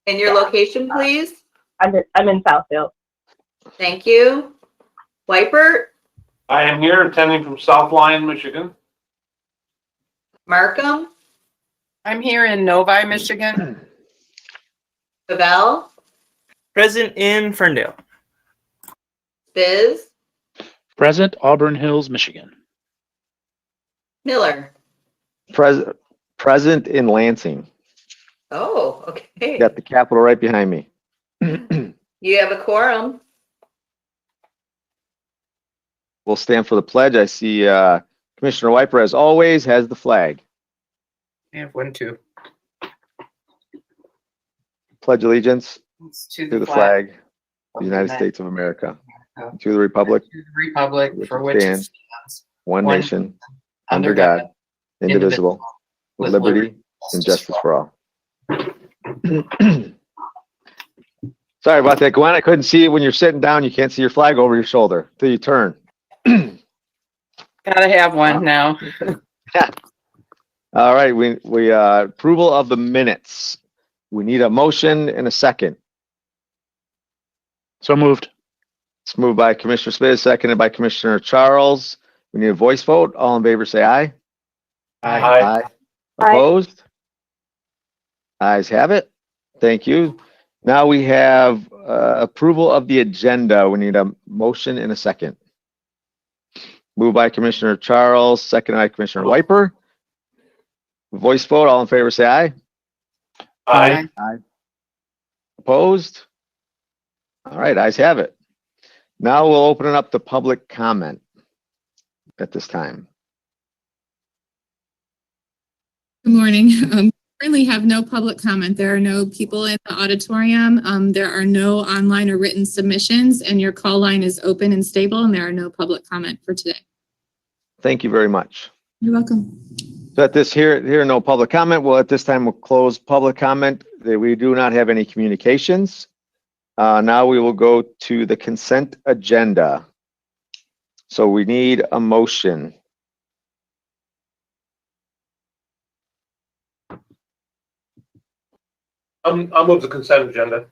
And your location, please? I'm in Southfield. Thank you. Wipert, I am here attending from South Lyon, Michigan. Markham, I'm here in Novi, Michigan. Pavel, Present in Ferndale. Biz, Present, Auburn Hills, Michigan. Miller. Present in Lansing. Oh, okay. Got the Capitol right behind me. You have a quorum. We'll stand for the pledge. I see Commissioner Wiper, as always, has the flag. I have one too. Pledge allegiance It's to to the flag of the United States of America, to the republic, To the republic for which it stands, one one nation, under God, indivisible, with liberty and justice for all. Sorry about that, Gwen. I couldn't see it when you're sitting down. You can't see your flag over your shoulder till you turn. Gotta have one now. All right, we approval of the minutes. We need a motion and a second. So moved. It's moved by Commissioner Spiz, seconded by Commissioner Charles. We need a voice vote. All in favor, say aye. Aye. Opposed? Ayes have it. Thank you. Now we have approval of the agenda. We need a motion and a second. Moved by Commissioner Charles, seconded by Commissioner Wiper. Voice vote. All in favor, say aye. Aye. Opposed? All right, ayes have it. Now we'll open it up to public comment at this time. Good morning. Currently have no public comment. There are no people in the auditorium. There are no online or written submissions, and your call line is open and stable, and there are no public comment for today. Thank you very much. You're welcome. So at this here, no public comment. Well, at this time, we'll close public comment. We do not have any communications. Now we will go to the consent agenda. So we need a motion. I'll move the consent agenda.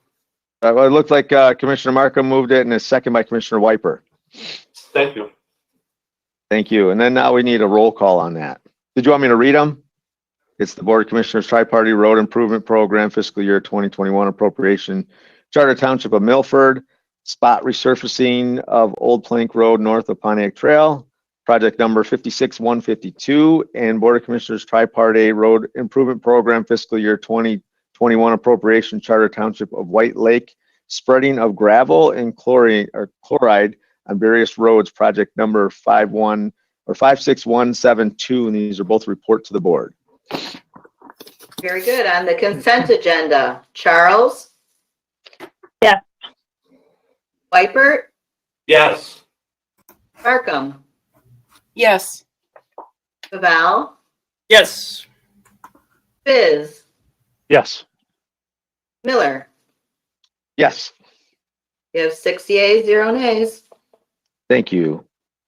Well, it looked like Commissioner Markham moved it and a second by Commissioner Wiper. Thank you. Thank you. And then now we need a roll call on that. Did you want me to read them? It's the Board of Commissioners Tri-Party Road Improvement Program Fiscal Year 2021 Appropriation, Charter Township of Milford, spot resurfacing of Old Plank Road north of Pontiac Trail, project number 56152, and Board of Commissioners Tri-Party Road Improvement Program Fiscal Year 2021 Appropriation, Charter Township of White Lake, spreading of gravel and chloride on various roads, project number 56172, and these are both report to the board. Very good. On the consent agenda, Charles? Yes. Wipert, Yes. Markham, Yes. Pavel, Yes. Biz, Yes. Miller. Yes, You have 6 yeas, 0 nays. thank you.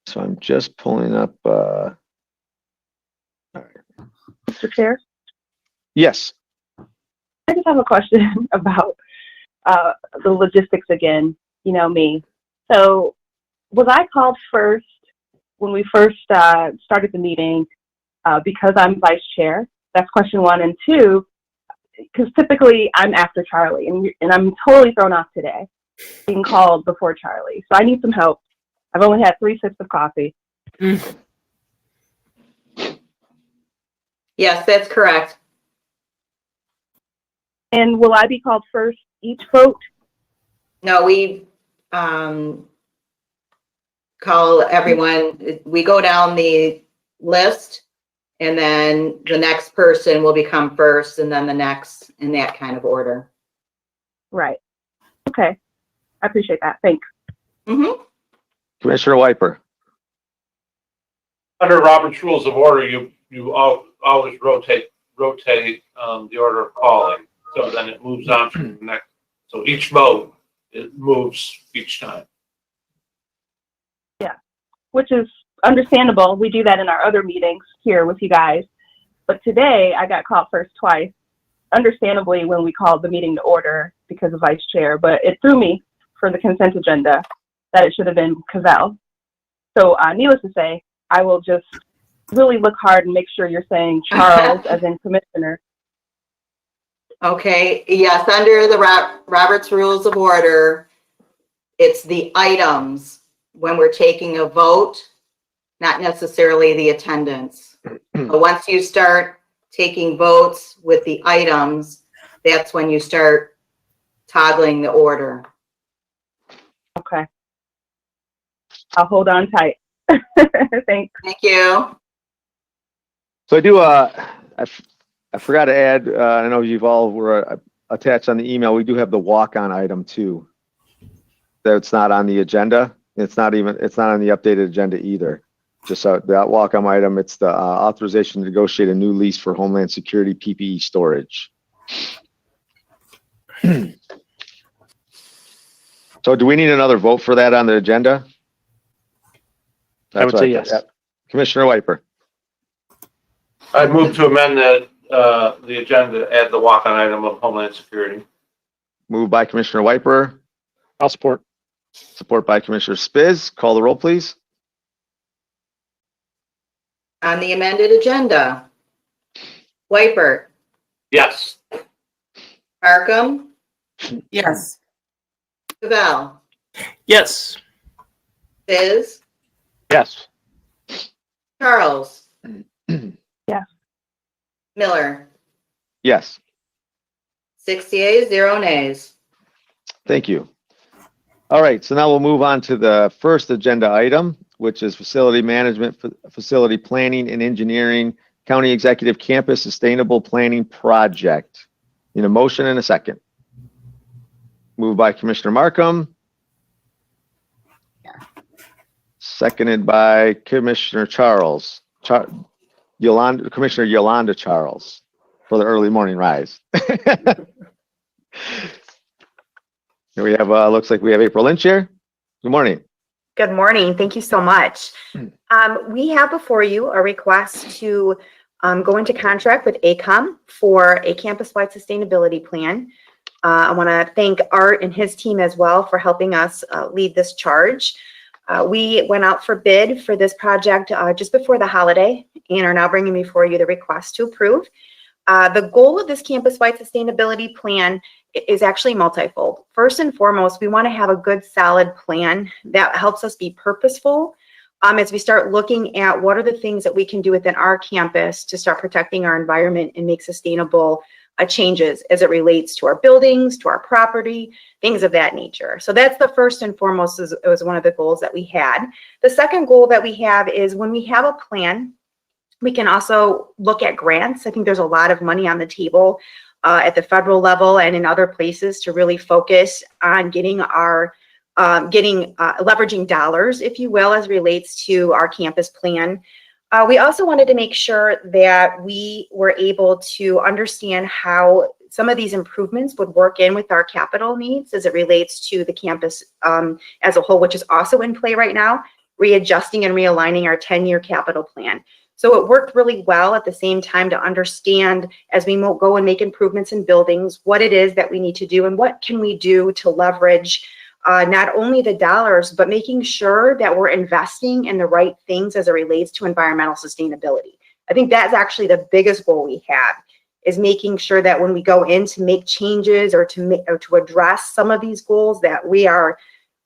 So I'm just pulling up, Mr. Chair, yes. I just have a question about the logistics again. You know me. So was I called first when we first started the meeting because I'm vice chair? That's question one. And two, because typically I'm after Charlie, and I'm totally thrown off today being called before Charlie. So I need some help. I've only had 3 sips of coffee. Yes, that's correct. And will I be called first each vote? No, we call everyone, we go down the list, and then the next person will become first, and then the next, in that kind of order. Right. Okay. I appreciate that. Thanks. Mm-hmm. Commissioner Wiper. Under Robert's Rules of Order, you always rotate the order of calling. So then it moves on to the next. So each vote, it moves each time. Yeah, which is understandable. We do that in our other meetings here with you guys. But today I got called first twice. understandably when we called the meeting to order because of vice chair, but it threw me for the consent agenda that it should have been Cavell. So needless to say, I will just really look hard and make sure you're saying Charles as in commissioner. Okay, yes, under the Robert's Rules of Order, it's the items when we're taking a vote, not necessarily the attendance. But once you start taking votes with the items, that's when you start toggling the order. Okay. I'll hold on tight. Thanks. Thank you. So I do, I forgot to add, I know you've all were attached on the email. We do have the walk-on item too. That's not on the agenda. It's not on the updated agenda either. Just so that walk-on item, it's the authorization to negotiate a new lease for Homeland Security PPE storage. So do we need another vote for that on the agenda? I would That's say right. yes. Yeah. Commissioner Wiper, I move to amend the agenda to add the walk-on item of Homeland Security. moved by Commissioner Wiper, I'll support. support by Commissioner Spiz. Call the roll, please. On the amended agenda, Whitebird, Yes. Markham, Yes. Cavell, Yes. Biz, Yes. Charles. Yes. Miller, Yes, 6 yeas, 0 nays. thank you. All right, so now we'll move on to the first agenda item, which is facility management, facility planning and engineering, county executive campus sustainable planning project. Need a motion and a second. Moved by Commissioner Markham. Seconded by Commissioner Charles. Commissioner Yolanda Charles for the early morning rise. Here we have, looks like we have April Lynch here. Good morning. Good morning. Thank you so much. We have before you a request to go into contract with AECOM for a campus-wide sustainability plan. I want to thank Art and his team as well for helping us lead this charge. We went out for bid for this project just before the holiday and are now bringing before you the request to approve. The goal of this campus-wide sustainability plan is actually multifold. First and foremost, we want to have a good, solid plan that helps us be purposeful as we start looking at what are the things that we can do within our campus to start protecting our environment and make sustainable changes as it relates to our buildings, to our property, things of that nature. So that's the first and foremost, it was one of the goals that we had. The second goal that we have is when we have a plan, we can also look at grants. I think there's a lot of money on the table at the federal level and in other places to really focus on getting our leveraging dollars, if you will, as relates to our campus plan. We also wanted to make sure that we were able to understand how some of these improvements would work in with our capital needs as it relates to the campus as a whole, which is also in play right now, readjusting and realigning our 10-year capital plan. So it worked really well at the same time to understand as we go and make improvements in buildings, what it is that we need to do and what can we do to leverage not only the dollars, but making sure that we're investing in the right things as it relates to environmental sustainability. I think that's actually the biggest goal we have, is making sure that when we go in to make changes or to address some of these goals, that we are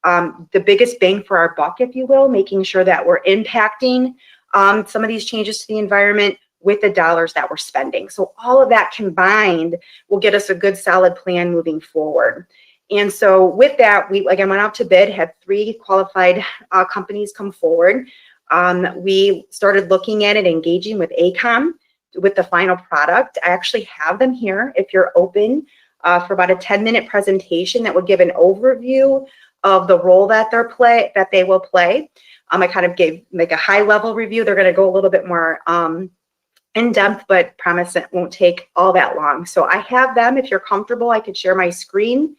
the biggest bang for our buck, if you will, making sure that we're impacting some of these changes to the environment with the dollars that we're spending. So all of that combined will get us a good, solid plan moving forward. And so with that, we again went out to bid, had 3 qualified companies come forward. We started looking at it, engaging with AECOM with the final product. I actually have them here if you're open for about a 10-minute presentation that will give an overview of the role that they will play. I kind of gave like a high-level review. They're going to go a little bit more in depth, but promise it won't take all that long. So I have them. If you're comfortable, I could share my screen.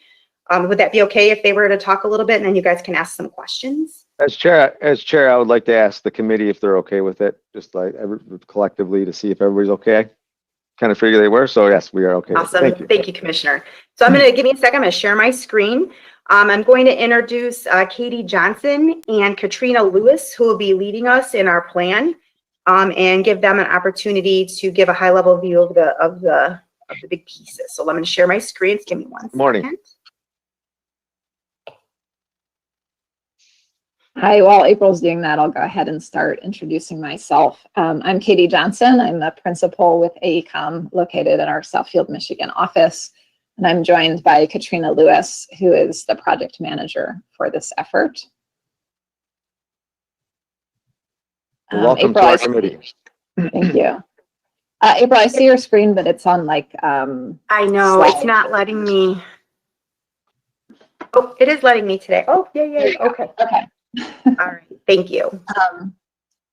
Would that be okay if they were to talk a little bit and then you guys can ask some questions? As chair, I would like to ask the committee if they're okay with it, just like collectively to see if everybody's okay. kind of figured they were, so yes, we are okay. Awesome. Thank you. Thank you, Commissioner. So I'm going to give me a second. I'm going to share my screen. I'm going to introduce Katie Johnson and Katrina Lewis, who will be leading us in our plan, and give them an opportunity to give a high-level view of the big pieces. So I'm going to share my screen. Give me one Morning. second. Hi, while April's doing that, I'll go ahead and start introducing myself. I'm Katie Johnson. I'm the principal with AECOM located in our Southfield, Michigan office. And I'm joined by Katrina Lewis, who is the project manager for this effort. Welcome April, to our committee. Thank you. April, I see your screen, but it's on like, I know, slide. it's not letting me. Oh, it is letting me today. Oh, yeah. Okay. Okay. All right. Thank you.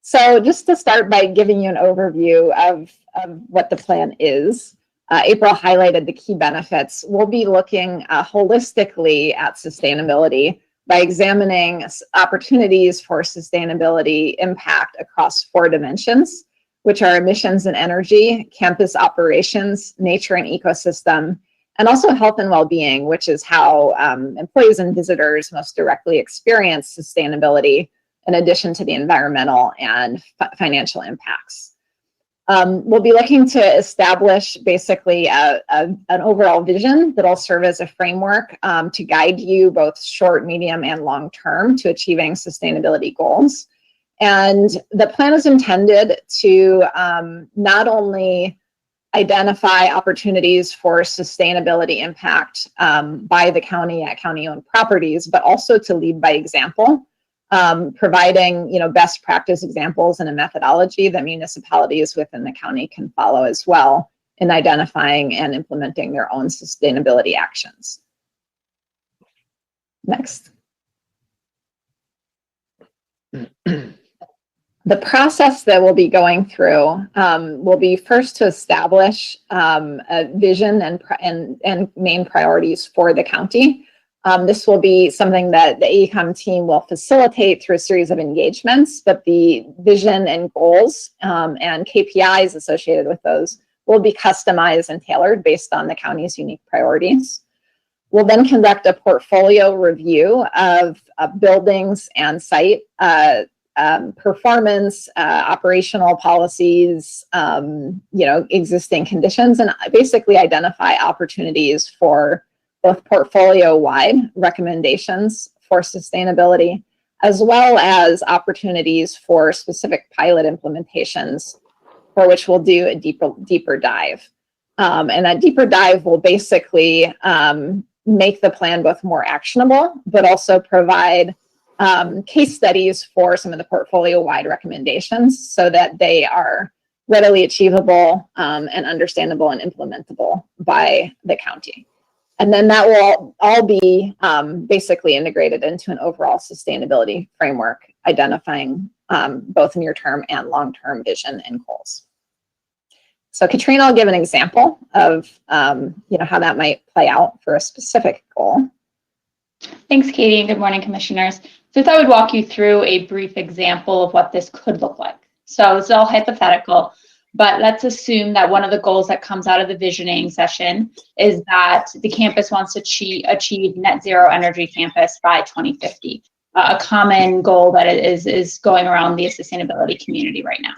So just to start by giving you an overview of what the plan is, April highlighted the key benefits. We'll be looking holistically at sustainability by examining opportunities for sustainability impact across 4 dimensions, which are emissions and energy, campus operations, nature and ecosystem, and also health and well-being, which is how employees and visitors most directly experience sustainability in addition to the environmental and financial impacts. We'll be looking to establish basically an overall vision that'll serve as a framework to guide you both short, medium, and long term to achieving sustainability goals. And the plan is intended to not only identify opportunities for sustainability impact by the county at county-owned properties, but also to lead by example, providing best practice examples and a methodology that municipalities within the county can follow as well in identifying and implementing their own sustainability actions. Next. The process that we'll be going through will be first to establish a vision and main priorities for the county. This will be something that the AECOM team will facilitate through a series of engagements, but the vision and goals and KPIs associated with those will be customized and tailored based on the county's unique priorities. We'll then conduct a portfolio review of buildings and site performance, operational policies, existing conditions, and basically identify opportunities for both portfolio-wide recommendations for sustainability, as well as opportunities for specific pilot implementations, for which we'll do a deeper dive. And that deeper dive will basically make the plan both more actionable, but also provide case studies for some of the portfolio-wide recommendations so that they are readily achievable and understandable and implementable by the county. And then that will all be basically integrated into an overall sustainability framework, identifying both near-term and long-term vision and goals. So Katrina will give an example of how that might play out for a specific goal. Thanks, Katie, and good morning, commissioners. So I thought I would walk you through a brief example of what this could look like. So this is all hypothetical, but let's assume that one of the goals that comes out of the visioning session is that the campus wants to achieve net zero energy campus by 2050, a common goal that is going around the sustainability community right now.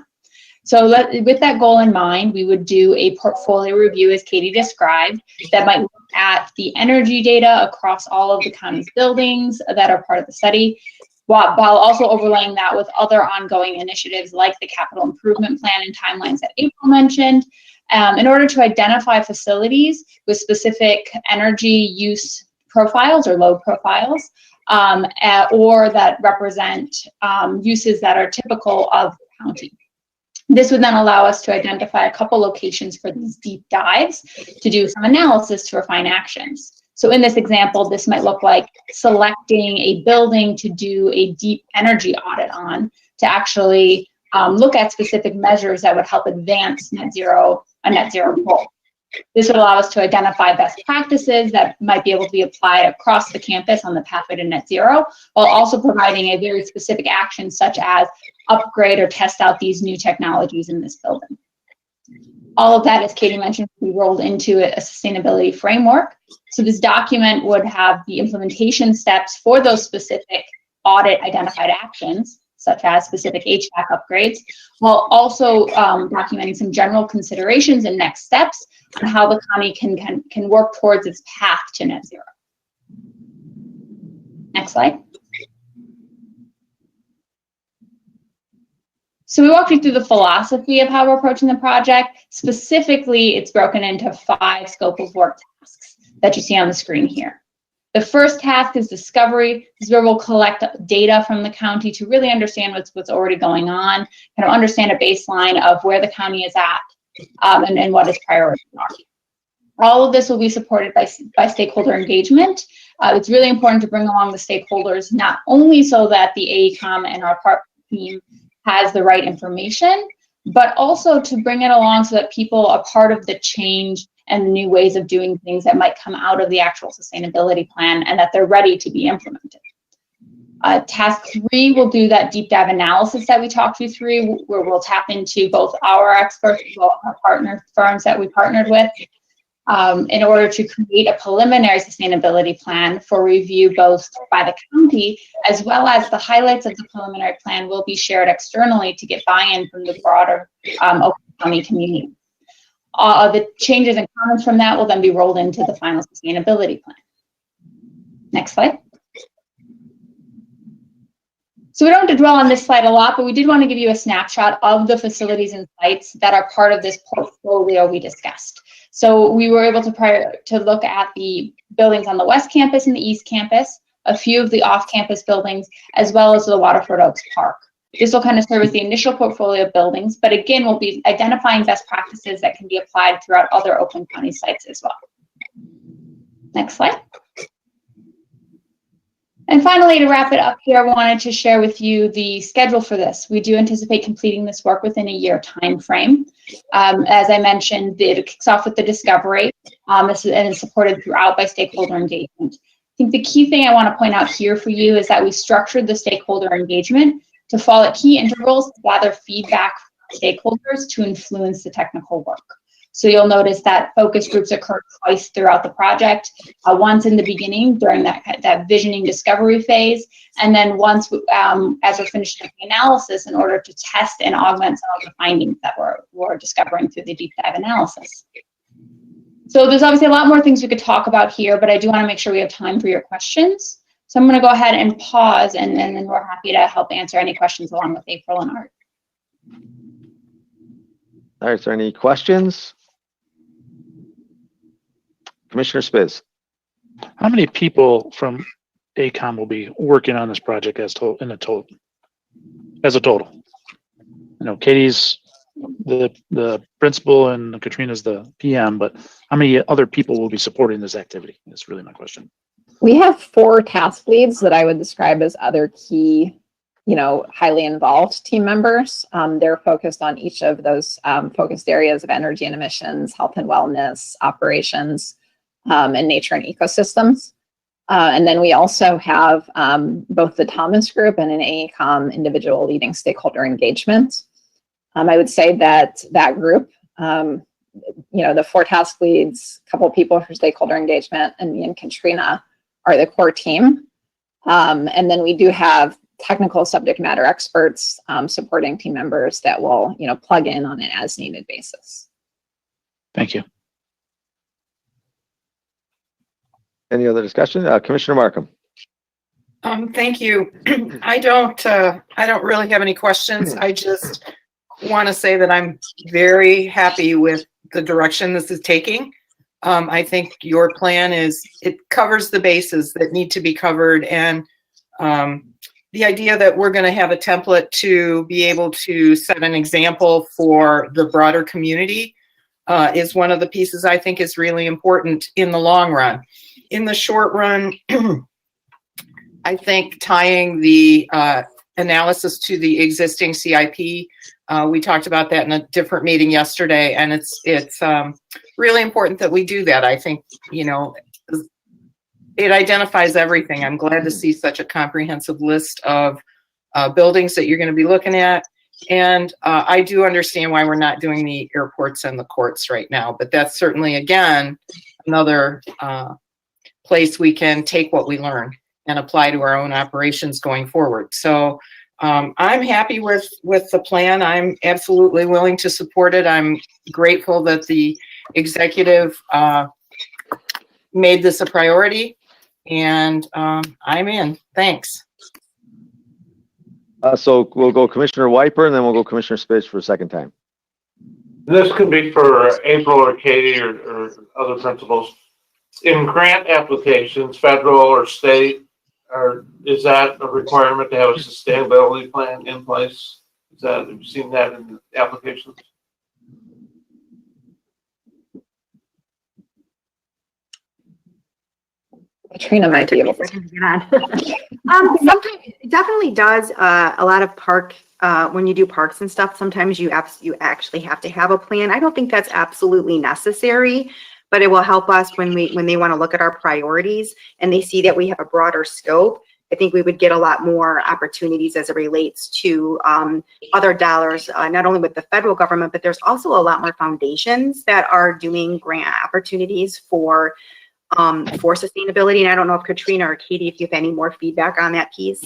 So with that goal in mind, we would do a portfolio review, as Katie described, that might look at the energy data across all of the county's buildings that are part of the study, while also overlaying that with other ongoing initiatives like the capital improvement plan and timelines that April mentioned, in order to identify facilities with specific energy use profiles or load profiles, or that represent uses that are typical of the county. This would then allow us to identify a couple locations for these deep dives to do some analysis to refine actions. So in this example, this might look like selecting a building to do a deep energy audit on to actually look at specific measures that would help advance a net zero goal. This would allow us to identify best practices that might be able to be applied across the campus on the pathway to net zero, while also providing a very specific action such as upgrade or test out these new technologies in this building. All of that, as Katie mentioned, we rolled into a sustainability framework. So this document would have the implementation steps for those specific audit identified actions, such as specific HVAC upgrades, while also documenting some general considerations and next steps on how the county can work towards its path to net zero. Next slide. So we walked you through the philosophy of how we're approaching the project. Specifically, it's broken into 5 scope of work tasks that you see on the screen here. The first task is discovery. This is where we'll collect data from the county to really understand what's already going on, kind of understand a baseline of where the county is at and what its priorities are. All of this will be supported by stakeholder engagement. It's really important to bring along the stakeholders, not only so that the AECOM and our partner team has the right information, but also to bring it along so that people are part of the change and the new ways of doing things that might come out of the actual sustainability plan and that they're ready to be implemented. Task 3 will do that deep dive analysis that we talked you through, where we'll tap into both our experts, as well as our partner firms that we partnered with, in order to create a preliminary sustainability plan for review both by the county, as well as the highlights of the preliminary plan will be shared externally to get buy-in from the broader Oakland County community. The changes and comments from that will then be rolled into the final sustainability plan. Next slide. So we don't have to dwell on this slide a lot, but we did want to give you a snapshot of the facilities and sites that are part of this portfolio we discussed. So we were able to look at the buildings on the West Campus and the East Campus, a few of the off-campus buildings, as well as the Waterford Oaks Park. This will kind of serve as the initial portfolio of buildings, but again, we'll be identifying best practices that can be applied throughout other Oakland County sites as well. Next slide. And finally, to wrap it up here, I wanted to share with you the schedule for this. We do anticipate completing this work within a year time frame. As I mentioned, it kicks off with the discovery and is supported throughout by stakeholder engagement. I think the key thing I want to point out here for you is that we structured the stakeholder engagement to fall at key intervals to gather feedback from stakeholders to influence the technical work. So you'll notice that focus groups occur twice throughout the project, once in the beginning during that visioning discovery phase, and then once as we're finishing the analysis in order to test and augment some of the findings that we're discovering through the deep dive analysis. So there's obviously a lot more things we could talk about here, but I do want to make sure we have time for your questions. So I'm going to go ahead and pause, and then we're happy to help answer any questions along with April and Art. All right, is there any questions? Commissioner Spiz. How many people from AECOM will be working on this project as a total? I know Katie's the principal and Katrina's the PM, but how many other people will be supporting this activity? That's really my question. We have 4 task leads that I would describe as other key, highly involved team members. They're focused on each of those focused areas of energy and emissions, health and wellness, operations, and nature and ecosystems. And then we also have both the Thomas Group and an AECOM individual leading stakeholder engagement. I would say that group, the 4 task leads, a couple of people for stakeholder engagement, and me and Katrina are the core team. And then we do have technical subject matter experts supporting team members that will, plug in on an as needed basis. Thank you. Any other discussion? Commissioner Markham. Thank you. I don't really have any questions. I just want to say that I'm very happy with the direction this is taking. I think your plan it covers the bases that need to be covered, and the idea that we're going to have a template to be able to set an example for the broader community is one of the pieces I think is really important in the long run. In the short run, I think tying the analysis to the existing CIP, we talked about that in a different meeting yesterday, and it's really important that we do that. I think, it identifies everything. I'm glad to see such a comprehensive list of buildings that you're going to be looking at. And I do understand why we're not doing the airports and the courts right now, but that's certainly, again, another place we can take what we learn and apply to our own operations going forward. So I'm happy with the plan. I'm absolutely willing to support it. I'm grateful that the executive made this a priority, and I'm in. Thanks. So we'll go Commissioner Wiper and then we'll go Commissioner Spitz for a second time. This could be for April or Katie or other principals. In grant applications, federal or state, is that a requirement to have a sustainability plan in place? Have you seen that in the applications? Katrina might be able to. Sometimes it definitely does. A lot of park, when you do parks and stuff, sometimes you actually have to have a plan. I don't think that's absolutely necessary, but it will help us when they want to look at our priorities and they see that we have a broader scope. I think we would get a lot more opportunities as it relates to other dollars, not only with the federal government, but there's also a lot more foundations that are doing grant opportunities for sustainability. And I don't know if Katrina or Katie, if you have any more feedback on that piece.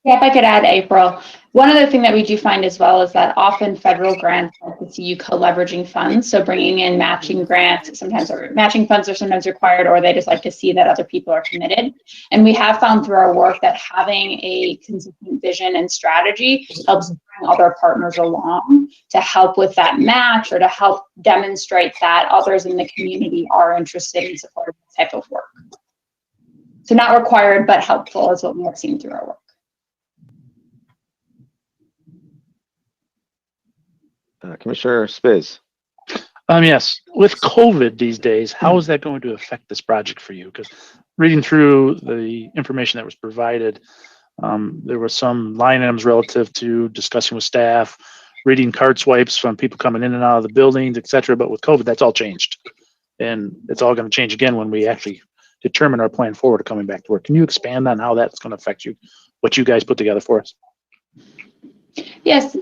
Yeah, if I could add, April, one other thing that we do find as well is that often federal grants like to see you co-leveraging funds. So bringing in matching grants, sometimes or matching funds are sometimes required, or they just like to see that other people are committed. And we have found through our work that having a consistent vision and strategy helps bring other partners along to help with that match or to help demonstrate that others in the community are interested in supporting this type of work. So not required, but helpful is what we have seen through our work. Commissioner Spiz. Yes, with COVID these days, how is that going to affect this project for you? Because reading through the information that was provided, there were some line items relative to discussing with staff, reading card swipes from people coming in and out of the buildings, et cetera. But with COVID, that's all changed. And it's all going to change again when we actually determine our plan forward to coming back to work. Can you expand on how that's going to affect you, what you guys put together for us? Yes.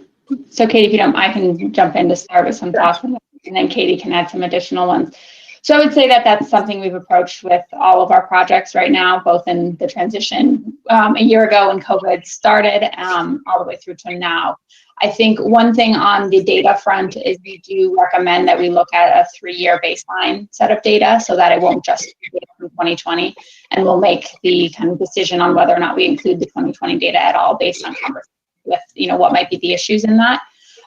So Katie, if you don't, I can jump in to start with some thoughts, and then Katie can add some additional ones. So I would say that that's something we've approached with all of our projects right now, both in the transition a year ago when COVID started, all the way through to now. I think one thing on the data front is we do recommend that we look at a 3-year baseline set of data so that it won't just be data from 2020, and we'll make the kind of decision on whether or not we include the 2020 data at all based on conversation with, what might be the issues in that.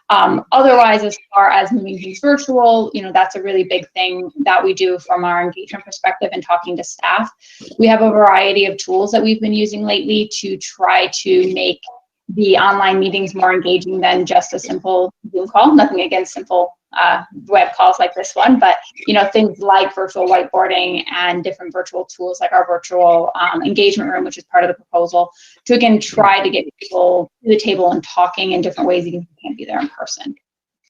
Otherwise, as far as moving things virtual, that's a really big thing that we do from our engagement perspective and talking to staff. We have a variety of tools that we've been using lately to try to make the online meetings more engaging than just a simple Zoom call. Nothing against simple web calls like this one, but things like virtual whiteboarding and different virtual tools like our virtual engagement room, which is part of the proposal, to again try to get people to the table and talking in different ways even if you can't be there in person.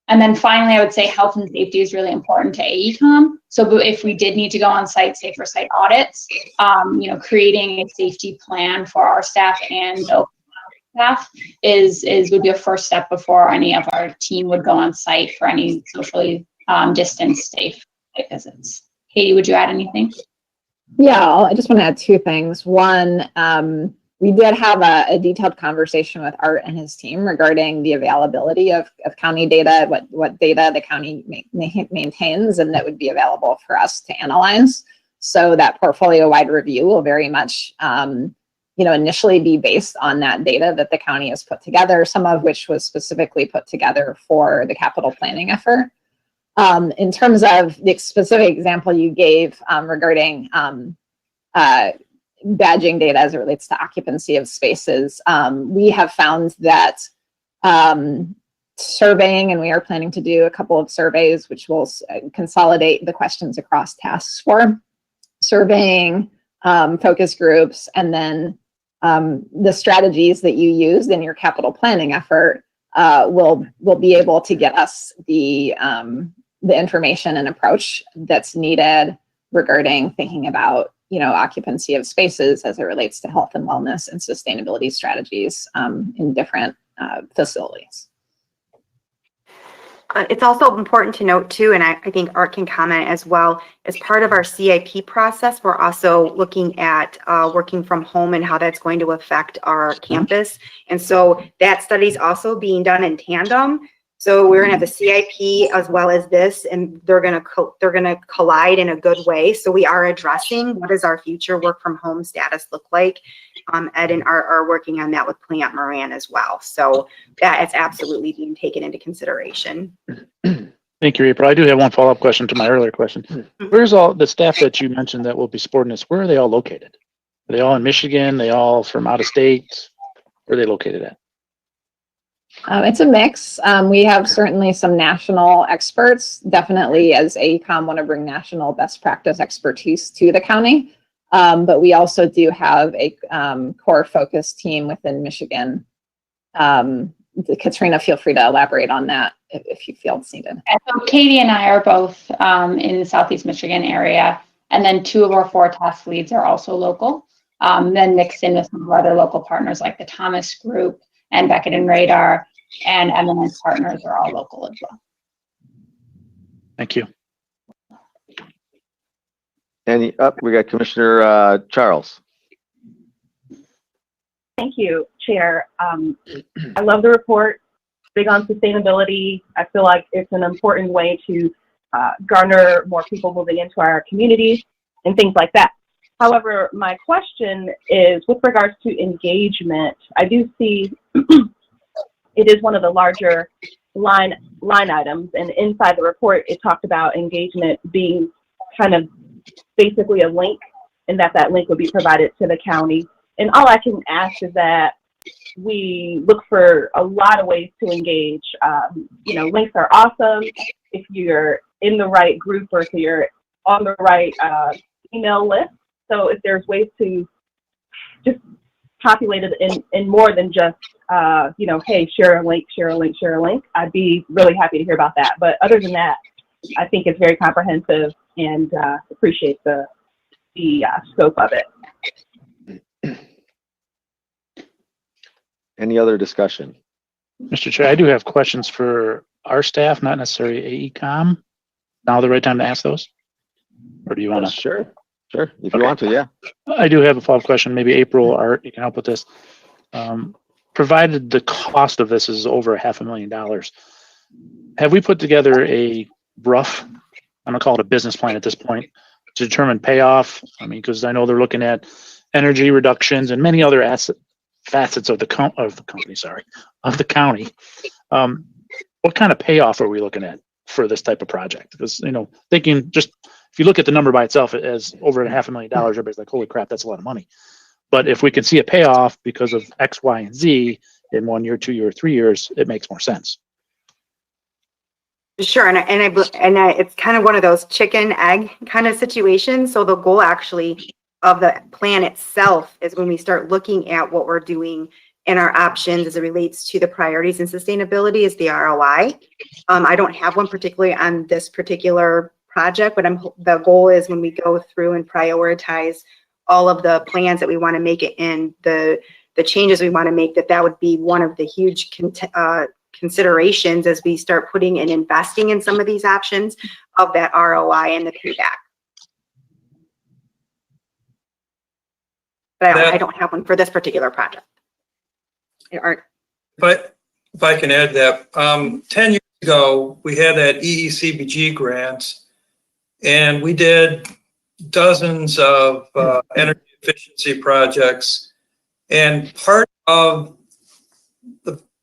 And then finally, I would say health and safety is really important to AECOM. So if we did need to go on site, say for site audits, creating a safety plan for our staff and staff would be a first step before any of our team would go on site for any socially distanced safe visits. Katie, would you add anything? Yeah, I just want to add 2 things. One, we did have a detailed conversation with Art and his team regarding the availability of county data, what data the county maintains, and that would be available for us to analyze. So that portfolio-wide review will very much initially be based on that data that the county has put together, some of which was specifically put together for the capital planning effort. In terms of the specific example you gave regarding badging data as it relates to occupancy of spaces, we have found that surveying, and we are planning to do a couple of surveys, which will consolidate the questions across tasks for surveying, focus groups, and then the strategies that you used in your capital planning effort will be able to get us the information and approach that's needed regarding thinking about occupancy of spaces as it relates to health and wellness and sustainability strategies in different facilities. It's also important to note too, and I think Art can comment as well, as part of our CIP process, we're also looking at working from home and how that's going to affect our campus. And so that study is also being done in tandem. So we're gonna have the CIP as well as this, and they're gonna collide in a good way. So we are addressing what does our future work from home status look like. Ed and Art are working on that with Plant Moran as well. So that is absolutely being taken into consideration. Thank you, April. I do have one follow-up question to my earlier question. Where's all the staff that you mentioned that will be supporting this? Where are they all located? Are they all in Michigan? They all from out of state? Where are they located at? It's a mix. We have certainly some national experts, definitely as AECOM want to bring national best practice expertise to the county. But we also do have a core focus team within Michigan. Katrina, feel free to elaborate on that if you feel it's needed. So Katie and I are both in the Southeast Michigan area, and then 2 of our 4 task leads are also local. Then mixed in with some of our other local partners like the Thomas Group and Beckett and Radar and Eminence Partners are all local as well. Thank you. And we got Commissioner Charles. Thank you, Chair. I love the report. Big on sustainability. I feel like it's an important way to garner more people moving into our communities and things like that. However, my question is with regards to engagement. I do see it is one of the larger line items, and inside the report, it talked about engagement being kind of basically a link, and that link would be provided to the county. And all I can ask is that we look for a lot of ways to engage. Links are awesome if you're in the right group or if you're on the right email list. So if there's ways to just populate it in more than just, hey, share a link, I'd be really happy to hear about that. But other than that, I think it's very comprehensive and appreciate the scope of it. Any other discussion? Mr. Chair, I do have questions for our staff, not necessarily AECOM. Now the right time to ask those? Or do you want to? Sure. If you want to, yeah. I do have a follow-up question. Maybe April or Art, you can help with this. Provided the cost of this is over $500,000, have we put together a rough, I'm gonna call it a business plan at this point, to determine payoff? I mean, because I know they're looking at energy reductions and many other facets of the county. What kind of payoff are we looking at for this type of project? Because, thinking just, if you look at the number by itself as over $500,000, everybody's like, holy crap, that's a lot of money. But if we can see a payoff because of X, Y, and Z in 1 year, 2 year, 3 years, it makes more sense. Sure, and it's kind of one of those chicken egg kind of situations. So the goal actually of the plan itself is when we start looking at what we're doing and our options as it relates to the priorities and sustainability is the ROI. I don't have one particularly on this particular project, but the goal is when we go through and prioritize all of the plans that we want to make it in, the changes we want to make, that would be one of the huge considerations as we start putting and investing in some of these options of that ROI and the payback. But I don't have one for this particular project. But if I can add that, 10 years ago, we had that EECBG grant, and we did dozens of energy efficiency projects. And part of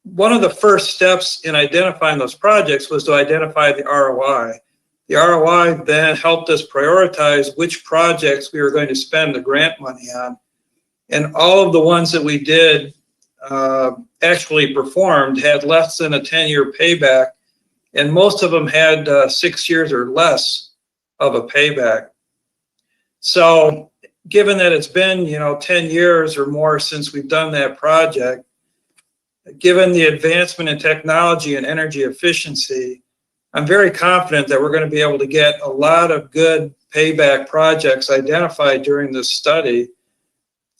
one of the first steps in identifying those projects was to identify the ROI. The ROI then helped us prioritize which projects we were going to spend the grant money on. And all of the ones that we did actually performed had less than a 10-year payback, and most of them had 6 years or less of a payback. So given that it's been 10 years or more since we've done that project, given the advancement in technology and energy efficiency, I'm very confident that we're going to be able to get a lot of good payback projects identified during this study.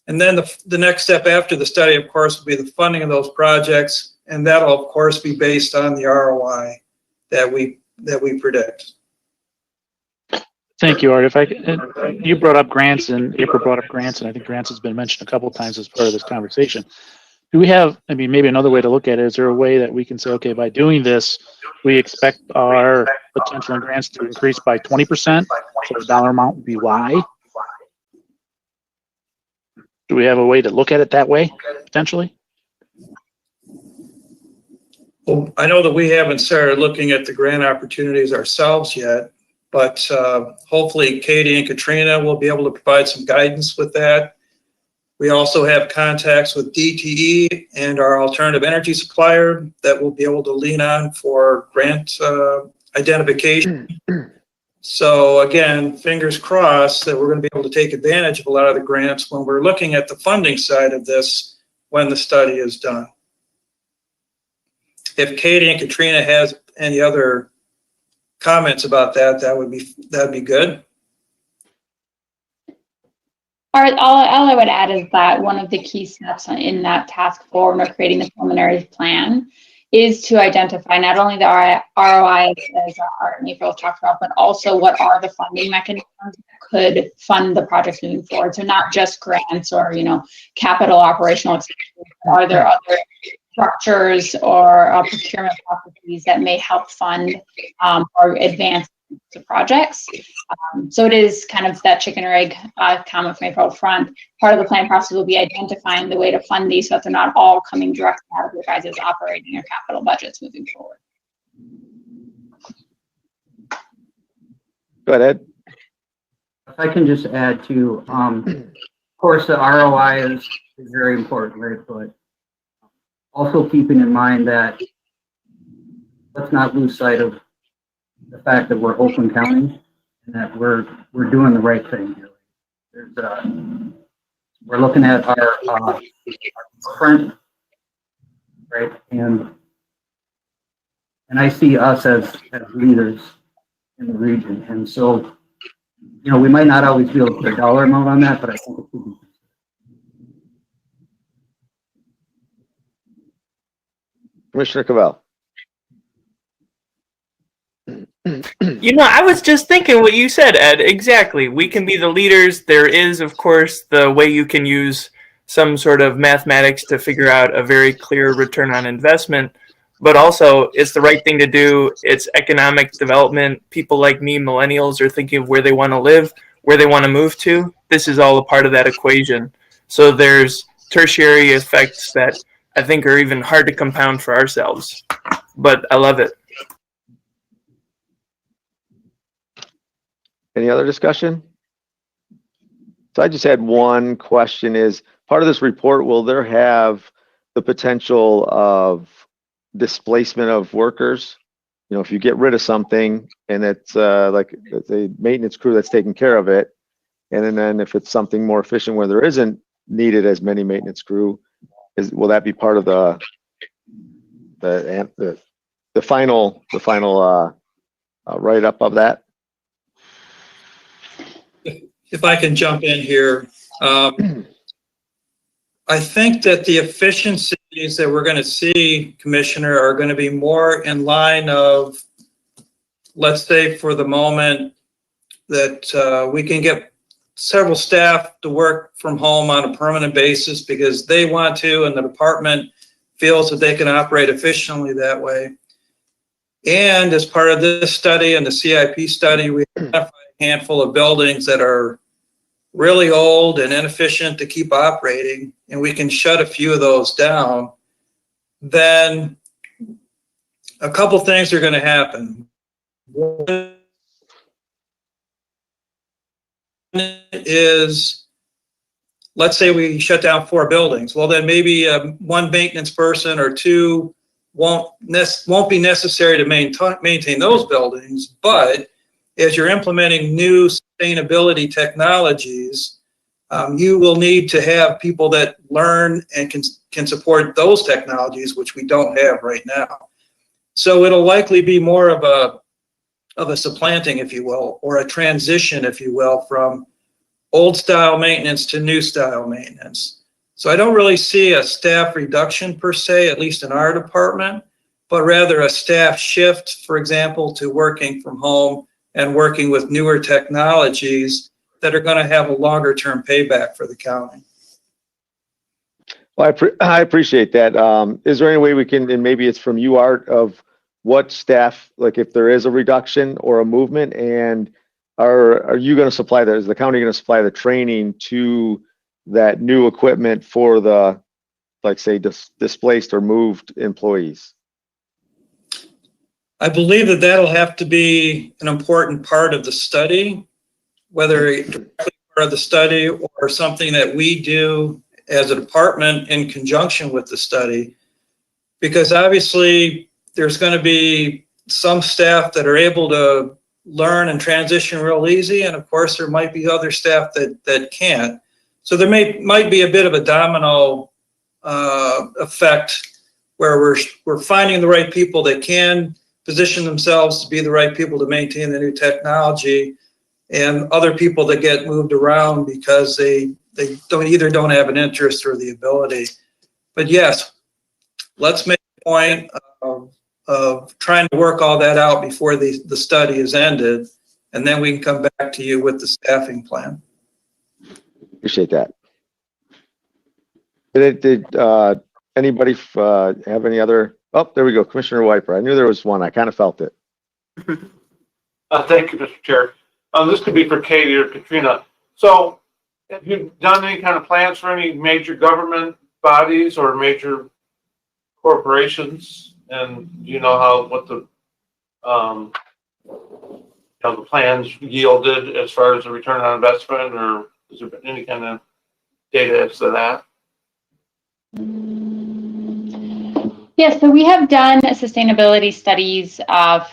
And then the next step after the study, of course, will be the funding of those projects. And that'll, of course, be based on the ROI. that we predict. Thank you, Art. If I you brought up grants and April brought up grants, and I think grants has been mentioned a couple of times as part of this conversation. Do we have, I mean, maybe another way to look at it, is there a way that we can say, okay, by doing this, we expect our potential in grants to increase by 20%, so the dollar amount would be Y? Do we have a way to look at it that way, potentially? Well, I know that we haven't started looking at the grant opportunities ourselves yet, but hopefully Katie and Katrina will be able to provide some guidance with that. We also have contacts with DTE and our alternative energy supplier that we'll be able to lean on for grant identification. So again, fingers crossed that we're going to be able to take advantage of a lot of the grants when we're looking at the funding side of this when the study is done. If Katie and Katrina has any other comments about that, that'd be good. All I would add is that one of the key steps in that task force or creating the preliminary plan is to identify not only the ROI as Art and April talked about, but also what are the funding mechanisms that could fund the projects moving forward. So not just grants or, capital operational expenses, but are there other structures or procurement processes that may help fund or advance the projects. So it is kind of that chicken or egg comment from April front. Part of the plan process will be identifying the way to fund these so that they're not all coming directly out of your guys' operating or capital budgets moving forward. Go ahead, Ed. If I can just add to, of course, the ROI is very important, right? But also keeping in mind that let's not lose sight of the fact that we're Oakland County and that we're doing the right thing here. We're looking at our footprint, right? And I see us as leaders in the region. And so, we might not always be able to put a dollar amount on that, but I think it could be. Commissioner Cavell. I was just thinking what you said, Ed. Exactly. We can be the leaders. There is, of course, the way you can use some sort of mathematics to figure out a very clear return on investment. But also, it's the right thing to do. It's economic development. People like me, millennials, are thinking of where they want to live, where they want to move to. This is all a part of that equation. So there's tertiary effects that I think are even hard to compound for ourselves. But I love it. Any other discussion? So I just had one question is, part of this report, will there have the potential of displacement of workers? If you get rid of something and it's like a maintenance crew that's taking care of it, and then if it's something more efficient where there isn't needed as many maintenance crew, will that be part of the final write-up of that? If I can jump in here, I think that the efficiencies that we're going to see, Commissioner, are going to be more in line of, let's say for the moment, that we can get several staff to work from home on a permanent basis because they want to, and the department feels that they can operate efficiently that way. And as part of this study and the CIP study, we identified a handful of buildings that are really old and inefficient to keep operating, and we can shut a few of those down. Then a couple things are going to happen. One is, let's say we shut down 4 buildings. Well, then maybe one maintenance person or 2 won't be necessary to maintain those buildings. But as you're implementing new sustainability technologies, you will need to have people that learn and can support those technologies, which we don't have right now. So it'll likely be more of a supplanting, if you will, or a transition, if you will, from old style maintenance to new style maintenance. So I don't really see a staff reduction per se, at least in our department, but rather a staff shift, for example, to working from home and working with newer technologies that are going to have a longer term payback for the county. Well, I appreciate that. Is there any way we can, and maybe it's from you, Art, of what staff, like if there is a reduction or a movement, and are you going to supply that? Is the county going to supply the training to that new equipment for the, like say, displaced or moved employees? I believe that that'll have to be an important part of the study, whether it's part of the study or something that we do as a department in conjunction with the study, because obviously there's going to be some staff that are able to learn and transition real easy, and of course there might be other staff that can't. So there might be a bit of a domino effect where we're finding the right people that can position themselves to be the right people to maintain the new technology, and other people that get moved around because they don't have an interest or the ability. But yes, let's make a point of trying to work all that out before the study is ended, and then we can come back to you with the staffing plan. Appreciate that. Did anybody have any other? Oh, there we go. Commissioner Wiper. I knew there was one. I kind of felt it. Thank you, Mr. Chair. This could be for Katie or Katrina. So have you done any kind of plans for any major government bodies or major corporations? And do you know what the the plans yielded as far as the return on investment, or has there been any kind of data as to that? Yeah, so we have done sustainability studies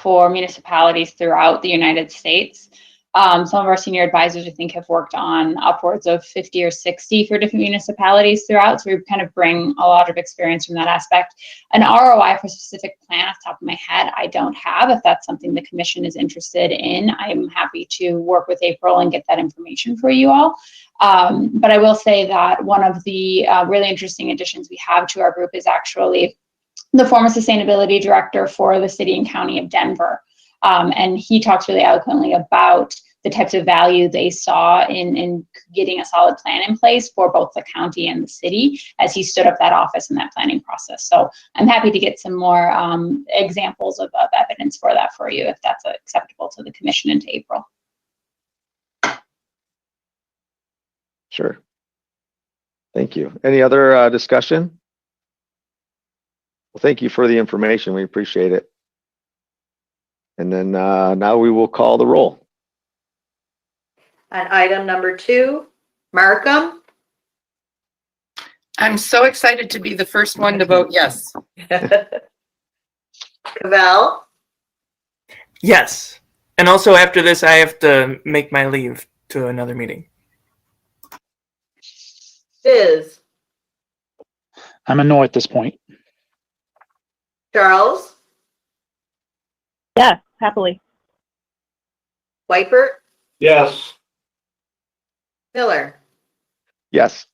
for municipalities throughout the United States. Some of our senior advisors, I think, have worked on upwards of 50 or 60 for different municipalities throughout. So we kind of bring a lot of experience from that aspect. An ROI for a specific plan off the top of my head, I don't have. If that's something the commission is interested in, I'm happy to work with April and get that information for you all. But I will say that one of the really interesting additions we have to our group is actually the former sustainability director for the city and county of Denver. And he talks really eloquently about the types of value they saw in getting a solid plan in place for both the county and the city as he stood up that office in that planning process. So I'm happy to get some more examples of evidence for that for you, if that's acceptable to the commission and to April. Sure. Thank you. Any other discussion? Well, thank you for the information. We appreciate it. And then now we will call the roll. On item number 2, Markham. I'm so excited to be the first one to vote yes. Cavell. Yes. And also after this, I have to make my leave to another meeting. Spiz. I'm a no at this point. Charles. Yeah, happily. Wiper. Yes. Miller. Yes.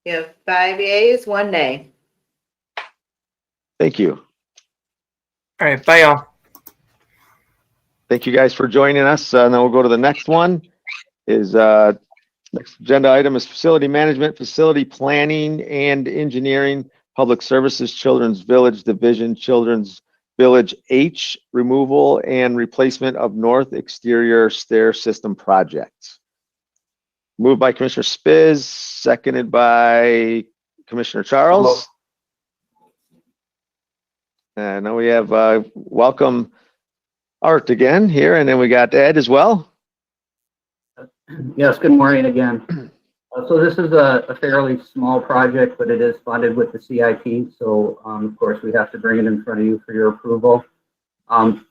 You have 5 yeas, 1 nay. Thank you. All right. Bye, y'all. Thank you guys for joining us. And then we'll go to the next one. Next agenda item is facility management, facility planning and engineering, public services, Children's Village Division, Children's Village H removal and replacement of north exterior stair system project. Moved by Commissioner Spiz, seconded by Commissioner Charles. And now we have welcome Art again here, and then we got Ed as well. Yes, good morning again. So this is a fairly small project, but it is funded with the CIP. So of course we have to bring it in front of you for your approval.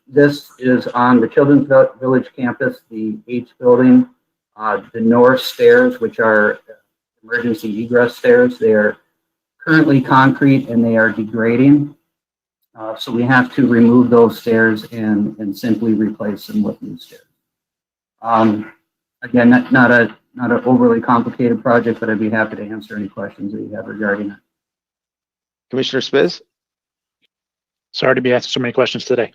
This is on the Children's Village campus, the H building, the north stairs, which are emergency egress stairs. They are currently concrete and they are degrading. So we have to remove those stairs and simply replace them with new stairs. Again, not an overly complicated project, but I'd be happy to answer any questions that you have regarding it. Commissioner Spiz? Sorry to be asking so many questions today.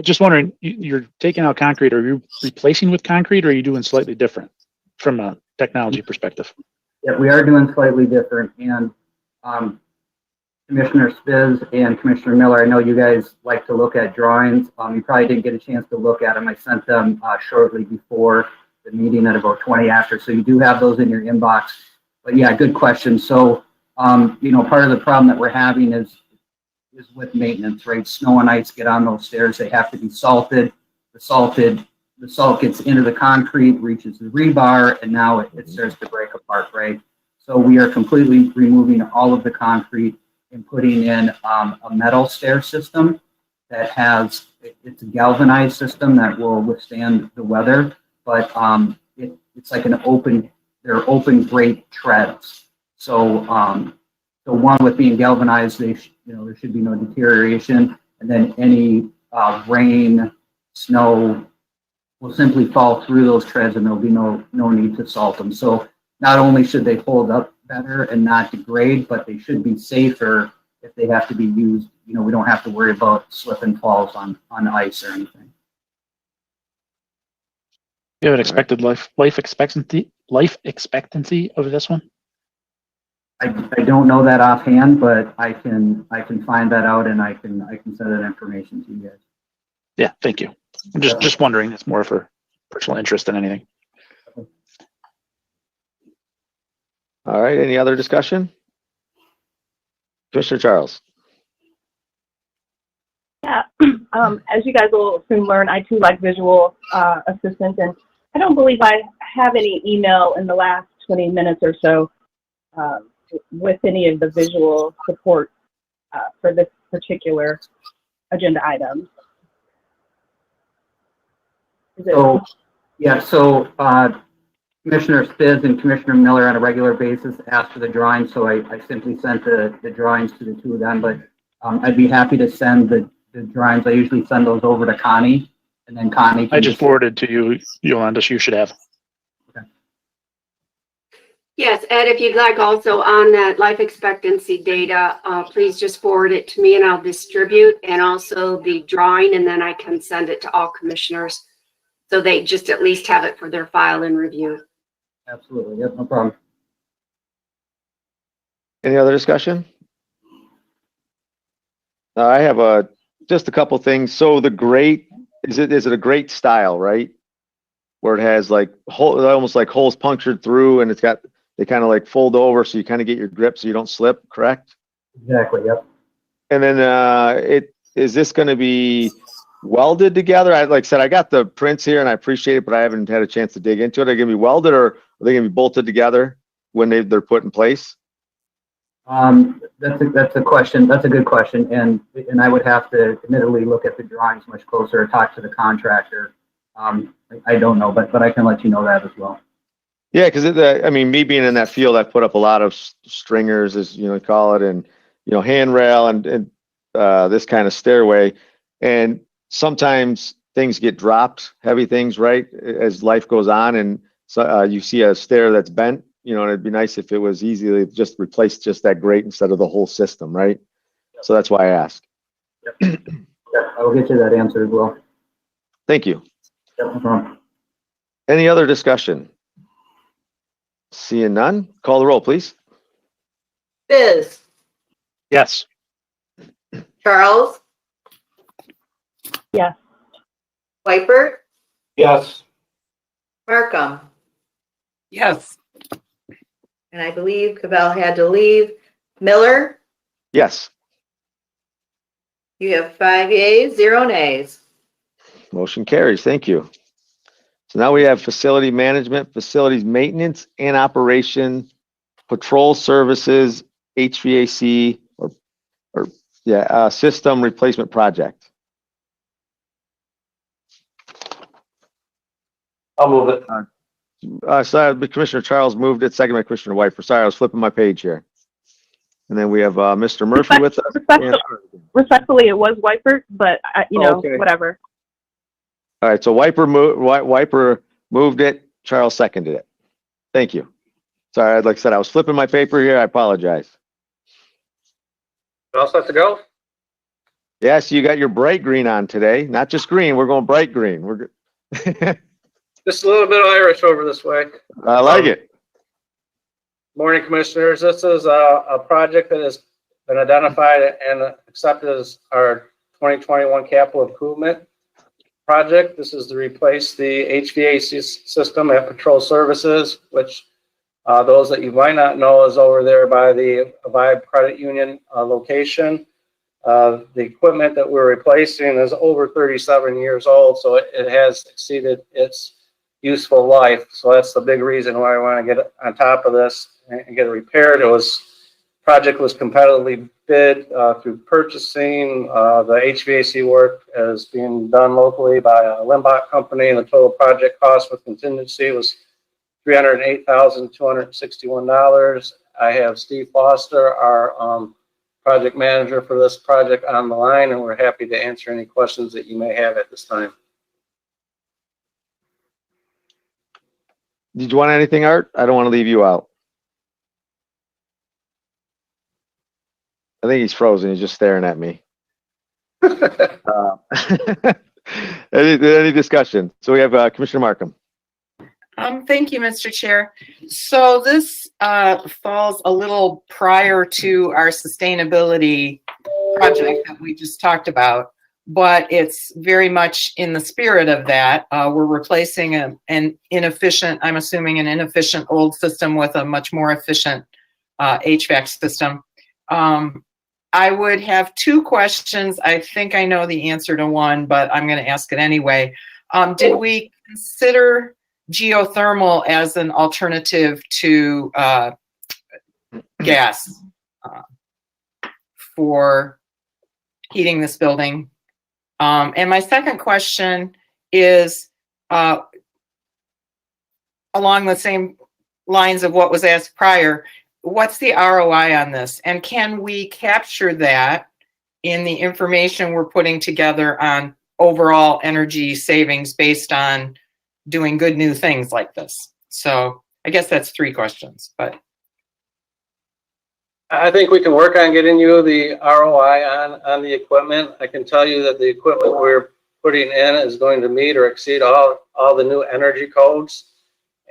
Just wondering, you're taking out concrete. Are you replacing with concrete, or are you doing slightly different from a technology perspective? Yeah, we are doing slightly different, and Commissioner Spiz and Commissioner Miller, I know you guys like to look at drawings. You probably didn't get a chance to look at them. I sent them shortly before the meeting at about 20 after, so you do have those in your inbox. But yeah, good question. So, part of the problem that we're having is with maintenance, right? Snow and ice get on those stairs. They have to be salted. The salt gets into the concrete, reaches the rebar, and now it starts to break apart, right? So we are completely removing all of the concrete and putting in a metal stair system that has, it's a galvanized system that will withstand the weather, but it's like they're open grate treads. So the one with being galvanized, there should be no deterioration, and then any rain, snow will simply fall through those treads, and there'll be no need to salt them. So not only should they hold up better and not degrade, but they should be safer if they have to be used. We don't have to worry about slip and falls on ice or anything. You have an expected life expectancy of this one? I don't know that offhand, but I can find that out, and I can send that information to you guys. Yeah, thank you. I'm just wondering. It's more for personal interest than anything. All right, any other discussion? Commissioner Charles. Yeah, as you guys will soon learn, I too like visual assistance, and I don't believe I have any email in the last 20 minutes or so with any of the visual support for this particular agenda item. So Commissioner Spiz and Commissioner Miller on a regular basis ask for the drawings, so I simply sent the drawings to the two of them, but I'd be happy to send the drawings. I usually send those over to Connie, and then Connie can I just forwarded to you, Yolanda, so you should have. Okay. Yes, Ed, if you'd like also on that life expectancy data, please just forward it to me and I'll distribute, and also the drawing, and then I can send it to all commissioners so they just at least have it for their file and review. Absolutely, yep, no problem. Any other discussion? I have just a couple things. So the grate, is it a grate style, right? Where it has like almost like holes punctured through, and they kind of like fold over, so you kind of get your grip so you don't slip, correct? Exactly, yep. And then is this going to be welded together? Like I said, I got the prints here and I appreciate it, but I haven't had a chance to dig into it. Are they going to be welded, or are they going to be bolted together when they're put in place? That's a question. That's a good question, and I would have to admittedly look at the drawings much closer or talk to the contractor. I don't know, but I can let you know that as well. Yeah, because me being in that field, I've put up a lot of stringers, as you call it, and handrail and this kind of stairway, and sometimes things get dropped, heavy things, right, as life goes on, and so you see a stair that's bent. And it'd be nice if it was easily just replace just that grate instead of the whole system, right? Yep. So that's why I asked. Yep. Yep, I will get you that answer as well. Thank you. Yep, no problem. Any other discussion? Seeing none, call the roll, please. Spiz, Yes. Charles, Yes. Whitebird, Yes. Markham, Yes. and I believe Cavell had to leave. Miller, Yes. you have 5 yeas, 0 nays. Motion carries. Thank you. So now we have facility management, facilities maintenance and operation, patrol services, HVAC, system replacement project. I'll move it. So Commissioner Charles moved it, second by Commissioner White. Sorry, I was flipping my page here. And then we have Mr. Murphy with us. Respectfully, it was Whitebird, but Okay. whatever. All right, so Wiper moved it, Charles seconded it. Thank you. Sorry, like I said, I was flipping my paper here. I apologize. All set to go? Yes, you got your bright green on today. Not just green, we're going bright green. We're good. Just a little bit Irish over this way. I like it. Morning, Commissioners. This is a project that has been identified and accepted as our 2021 capital improvement project. This is to replace the HVAC system at Patrol Services, which those that you might not know is over there by the Vibe Credit Union location. The equipment that we're replacing is over 37 years old, so it has exceeded its useful life. So that's the big reason why I want to get on top of this and get it repaired. Project was competitively bid through purchasing. The HVAC work is being done locally by a Limbach company, and the total project cost with contingency was $308,261. I have Steve Foster, our project manager for this project, on the line, and we're happy to answer any questions that you may have at this time. Did you want anything, Art? I don't want to leave you out. I think he's frozen. He's just staring at me. Any discussion? So we have Commissioner Markham. Thank you, Mr. Chair. So this falls a little prior to our sustainability project that we just talked about, but it's very much in the spirit of that. We're replacing an inefficient, I'm assuming an inefficient old system with a much more efficient HVAC system. I would have two questions. I think I know the answer to one, but I'm going to ask it anyway. Did we consider geothermal as an alternative to gas for heating this building? And my second question is along the same lines of what was asked prior. What's the ROI on this? And can we capture that in the information we're putting together on overall energy savings based on doing good new things like this? So I guess that's three questions, but. I think we can work on getting you the ROI on the equipment. I can tell you that the equipment we're putting in is going to meet or exceed all the new energy codes.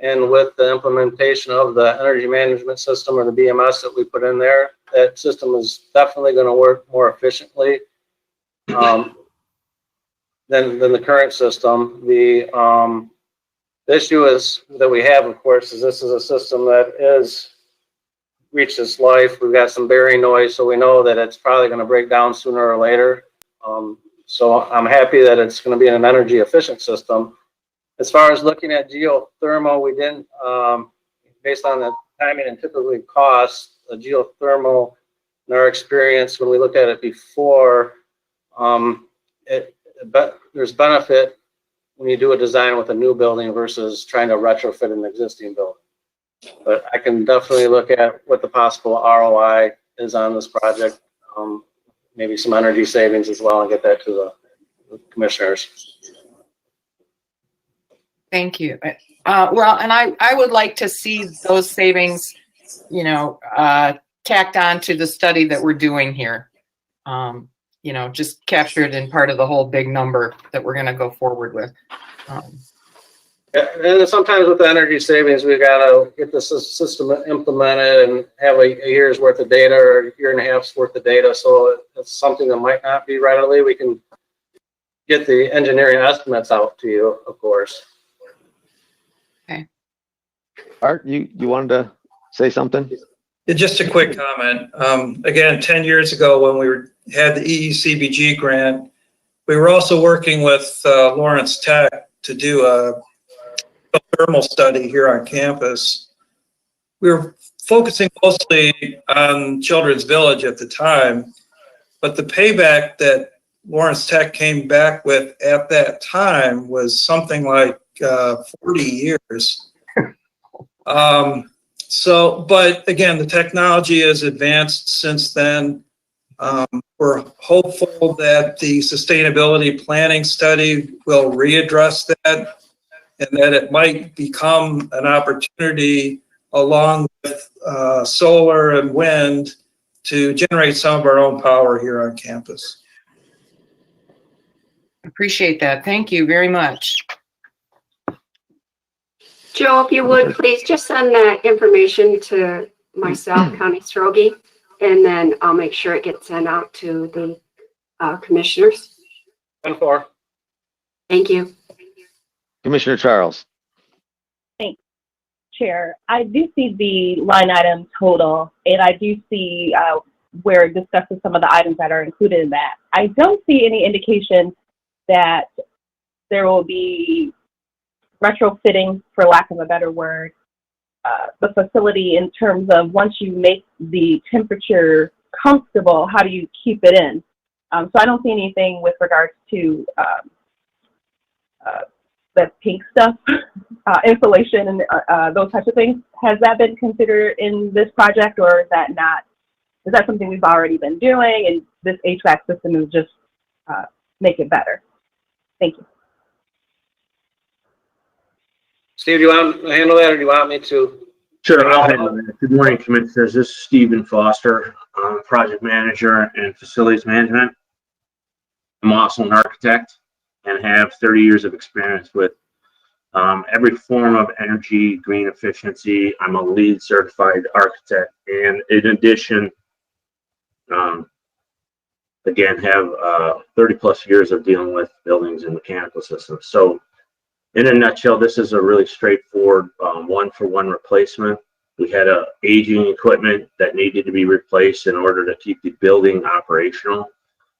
And with the implementation of the energy management system, or the BMS that we put in there, that system is definitely going to work more efficiently than the current system. The issue is that we have, of course, is this is a system that is reached its life. We've got some bearing noise, so we know that it's probably going to break down sooner or later. So I'm happy that it's going to be an energy efficient system. As far as looking at geothermal, we didn't, based on the timing and typically cost, the geothermal, in our experience when we looked at it before, but there's benefit when you do a design with a new building versus trying to retrofit an existing building. But I can definitely look at what the possible ROI is on this project, maybe some energy savings as well, and get that to the commissioners. Thank you. Well, and I would like to see those savings, tacked on to the study that we're doing here. Just captured in part of the whole big number that we're going to go forward with. And sometimes with the energy savings, we've got to get the system implemented and have a year's worth of data or a year and a half's worth of data. So it's something that might not be readily. We can get the engineering estimates out to you, of course. Okay. Art, you wanted to say something? Yeah, just a quick comment. Again, 10 years ago when we had the EECBG grant, we were also working with Lawrence Tech to do a thermal study here on campus. We were focusing mostly on Children's Village at the time, but the payback that Lawrence Tech came back with at that time was something like 40 years. But again, the technology has advanced since then. We're hopeful that the sustainability planning study will readdress that and that it might become an opportunity along with solar and wind to generate some of our own power here on campus. Appreciate that. Thank you very much. Joe, if you would, please just send that information to myself, Connie Strogi, and then I'll make sure it gets sent out to the commissioners. 10-4. Thank you. Commissioner Charles. Chair, I do see the line item total, and I do see where it discusses some of the items that are included in that. I don't see any indication that there will be retrofitting, for lack of a better word, the facility in terms of once you make the temperature comfortable, how do you keep it in? So I don't see anything with regards to the pink stuff, insulation and those types of things. Has that been considered in this project, or is that not? Is that something we've already been doing and this HVAC system is just make it better? Thank you. Steve, do you want to handle that or do you want me to? Sure, I'll handle that. Good morning, Commissioners. This is Stephen Foster, Project Manager and Facilities Management. I'm also an architect and have 30 years of experience with every form of energy, green efficiency. I'm a LEED certified architect, and in addition, again, have 30 plus years of dealing with buildings and mechanical systems. So in a nutshell, this is a really straightforward one-for-one replacement. We had aging equipment that needed to be replaced in order to keep the building operational.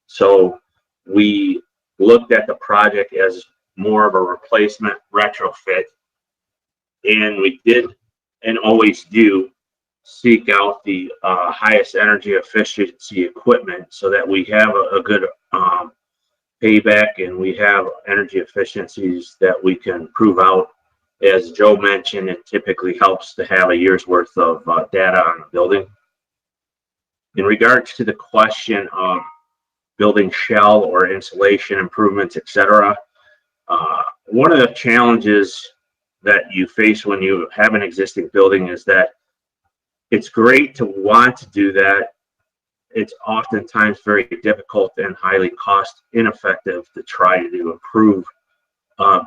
So we looked at the project as more of a replacement retrofit, and we did and always do seek out the highest energy efficiency equipment so that we have a good payback and we have energy efficiencies that we can prove out. As Joe mentioned, it typically helps to have a year's worth of data on the building. In regards to the question of building shell or insulation improvements, etc., one of the challenges that you face when you have an existing building is that it's great to want to do that. It's oftentimes very difficult and highly cost ineffective to try to improve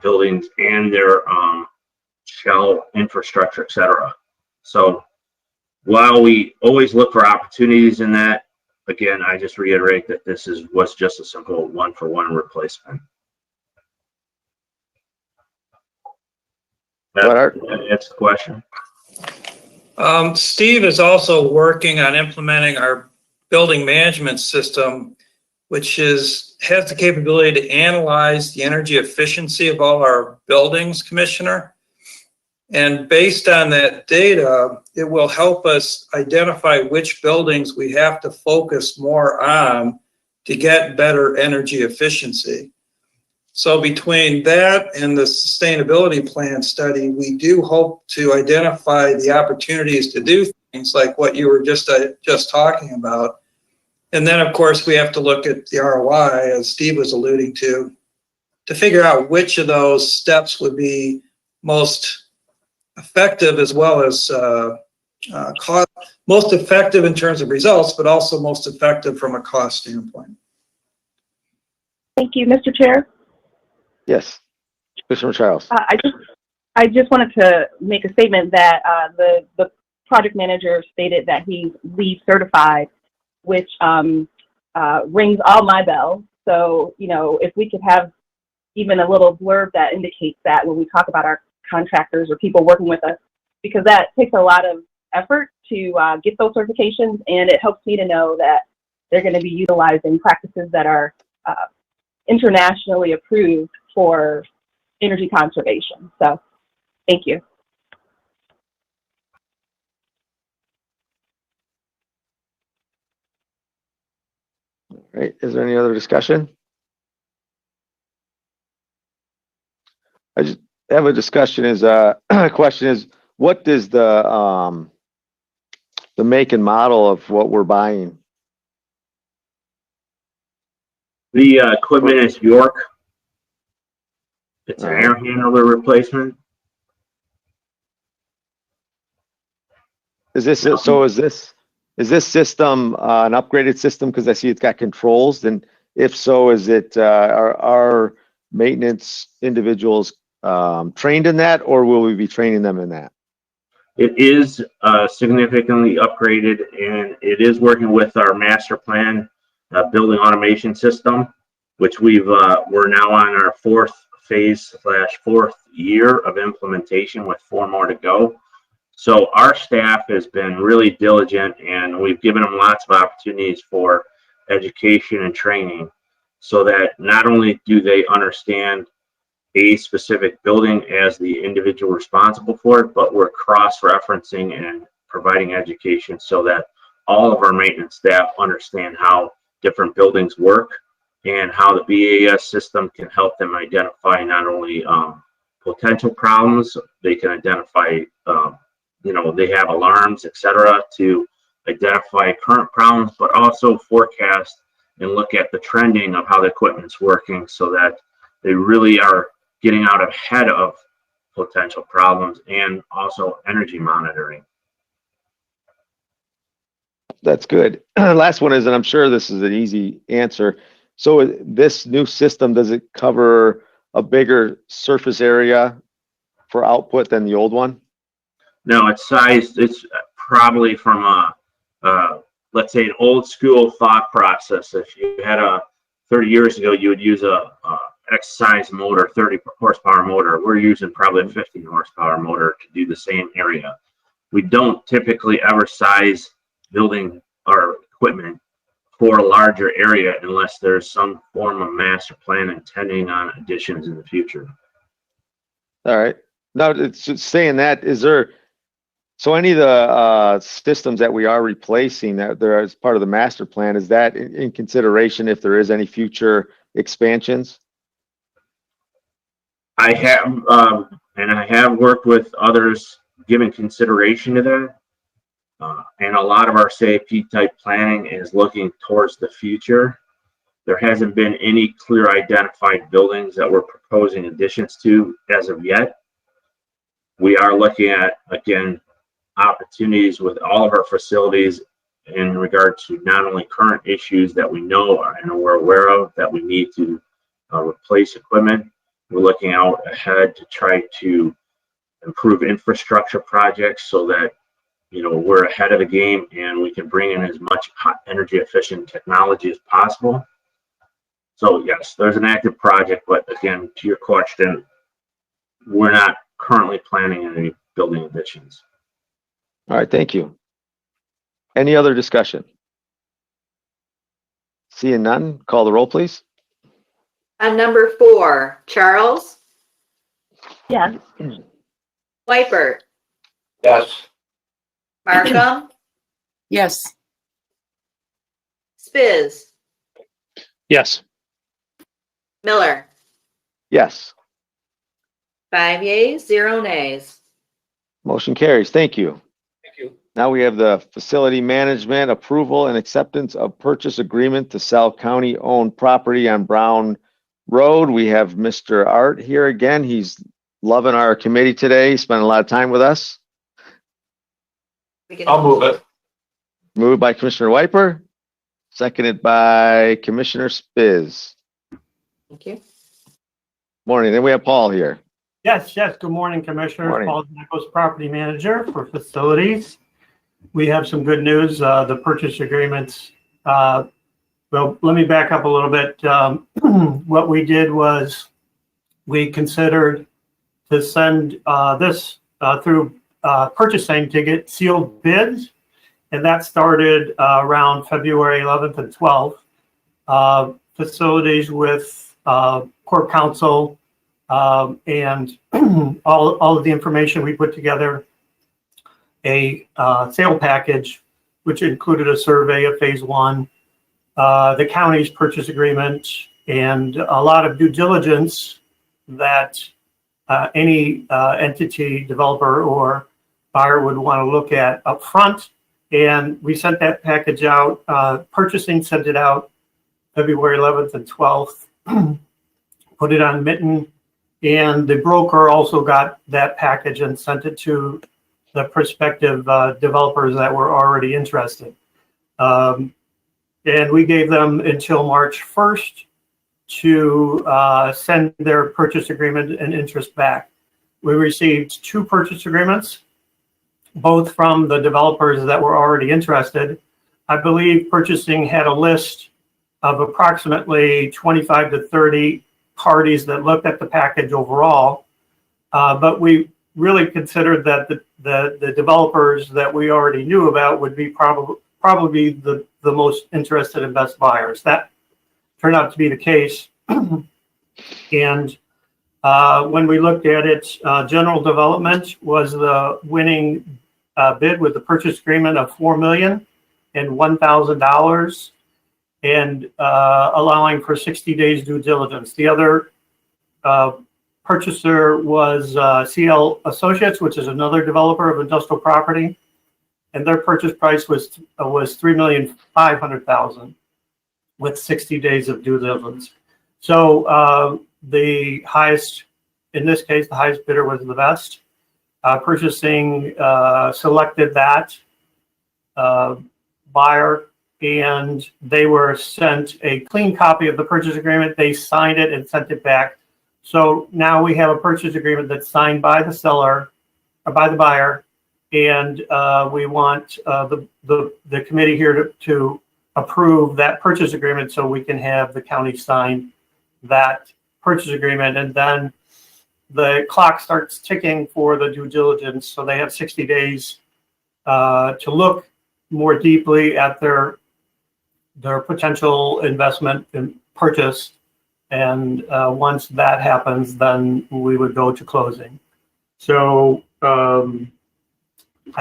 buildings and their shell infrastructure, etc. So while we always look for opportunities in that, again, I just reiterate that this was just a simple one-for-one replacement. That's the question. Steve is also working on implementing our building management system, which has the capability to analyze the energy efficiency of all our buildings, Commissioner. And based on that data, it will help us identify which buildings we have to focus more on to get better energy efficiency. So between that and the sustainability plan study, we do hope to identify the opportunities to do things like what you were just talking about. And then, of course, we have to look at the ROI, as Steve was alluding to figure out which of those steps would be most effective, as well as most effective in terms of results, but also most effective from a cost standpoint. Thank you, Mr. Chair. Yes, Commissioner Charles. I just wanted to make a statement that the project manager stated that he's LEED certified, which rings all my bells. So, you know, if we could have even a little blurb that indicates that when we talk about our contractors or people working with us, because that takes a lot of effort to get those certifications, and it helps me to know that they're going to be utilizing practices that are internationally approved for energy conservation. So, thank you. All right, is there any other discussion? I just have a discussion question is, what does the make and model of what we're buying? The equipment is York. It's an air handler replacement. Is this system an upgraded system? Because I see it's got controls. And If so, is it, are maintenance individuals trained in that, or will we be training them in that? It is significantly upgraded, and it is working with our master plan building automation system, which we're now on our 4th phase / 4th year of implementation with 4 more to go. So our staff has been really diligent, and we've given them lots of opportunities for education and training, so that not only do they understand a specific building as the individual responsible for it, but we're cross-referencing and providing education so that all of our maintenance staff understand how different buildings work and how the BAS system can help them identify not only potential problems, they can identify, they have alarms, etc., to identify current problems, but also forecast and look at the trending of how the equipment's working so that they really are getting out ahead of potential problems, and also energy monitoring. That's good. Last one is, and I'm sure this is an easy answer. So this new system, does it cover a bigger surface area for output than the old one? No, it's sized, it's probably from let's say an old school thought process. If you had 30 years ago, you would use a X size motor, 30 horsepower motor. We're using probably a 50 horsepower motor to do the same area. We don't typically ever size building our equipment for a larger area unless there's some form of master plan intending on additions in the future. All right. Now, it's saying that, is there, so any of the systems that we are replacing that there as part of the master plan, is that in consideration if there is any future expansions? I have, and I have worked with others giving consideration to that. And a lot of our CIP type planning is looking towards the future. There hasn't been any clear identified buildings that we're proposing additions to as of yet. We are looking at, again, opportunities with all of our facilities in regard to not only current issues that we know and we're aware of that we need to replace equipment. We're looking out ahead to try to improve infrastructure projects so that, we're ahead of the game and we can bring in as much energy efficient technology as possible. So yes, there's an active project, but again, to your question, we're not currently planning any building additions. All right, thank you. Any other discussion? Seeing none, call the roll, please. On number 4, Charles? Yes. Whitebird? Yes. Markham? Yes. Spiz? Yes. Miller? Yes. 5 yeas, 0 nays. Motion carries. Thank you. Thank you. Now we have the facility management approval and acceptance of purchase agreement to sell county-owned property on Brown Road. We have Mr. Art here again. He's loving our committee today. He spent a lot of time with us. I'll move it. Moved by Commissioner Wiper, seconded by Commissioner Spiz. Thank you. Morning. Then we have Paul here. Yes. Good morning, Commissioners. Morning. Paul Nichols, Property Manager for Facilities. We have some good news. The purchase agreements. Well, let me back up a little bit. What we did was we considered to send this through purchasing to get sealed bids, and that started around February 11th and 12th. Facilities with Corp Counsel and all of the information we put together a sale package, which included a survey of phase 1, the county's purchase agreement, and a lot of due diligence that any entity, developer, or buyer would want to look at up front. And we sent that package out. Purchasing sent it out February 11th and 12th, put it on Mitten, and the broker also got that package and sent it to the prospective developers that were already interested. And we gave them until March 1st to send their purchase agreement and interest back. We received 2 purchase agreements, both from the developers that were already interested. I believe purchasing had a list of approximately 25 to 30 parties that looked at the package overall. But we really considered that the developers that we already knew about would be probably the most interested and best buyers. That turned out to be the case. And when we looked at it, General Development was the winning bid with the purchase agreement of $4,001,000 and allowing for 60 days due diligence. The other purchaser was CL Associates, which is another developer of industrial property, and their purchase price was $3,500,000 with 60 days of due diligence. So the highest, in this case, the highest bidder was the best. Purchasing selected that buyer, and they were sent a clean copy of the purchase agreement. They signed it and sent it back. So now we have a purchase agreement that's signed by the seller, or by the buyer, and we want the committee here to approve that purchase agreement so we can have the county sign that purchase agreement, and then the clock starts ticking for the due diligence. So they have 60 days to look more deeply at their potential investment and purchase. And once that happens, then we would go to closing. So I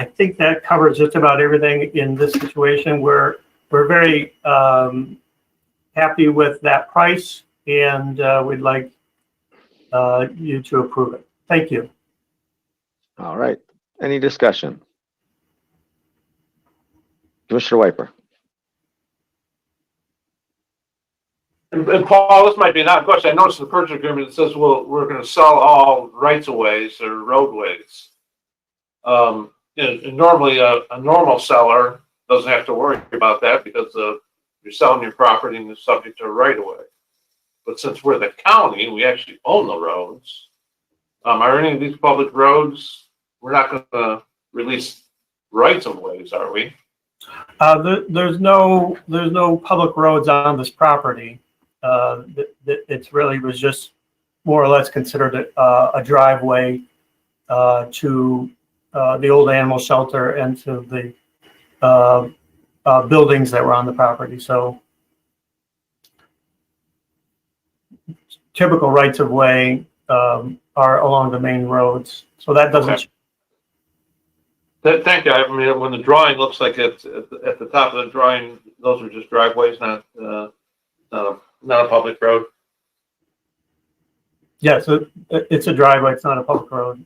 think that covers just about everything in this situation. We're very happy with that price, and we'd like you to approve it. Thank you. All right. Any discussion? Commissioner Wiper. And Paul, this might be an odd question. I noticed in the purchase agreement, it says, well, we're going to sell all rights of ways or roadways. And normally a normal seller doesn't have to worry about that because you're selling your property and it's subject to a right of way. But since we're the county, we actually own the roads. Are any of these public roads, we're not going to release rights of ways, are we? There's no public roads on this property. It's really was just more or less considered a driveway to the old animal shelter and to the buildings that were on the property. So typical rights of way are along the main roads. So that doesn't. Okay. Thank you. I mean, when the drawing looks like it's at the top of the drawing, those are just driveways, not a public road. Yeah, so it's a driveway. It's not a public road.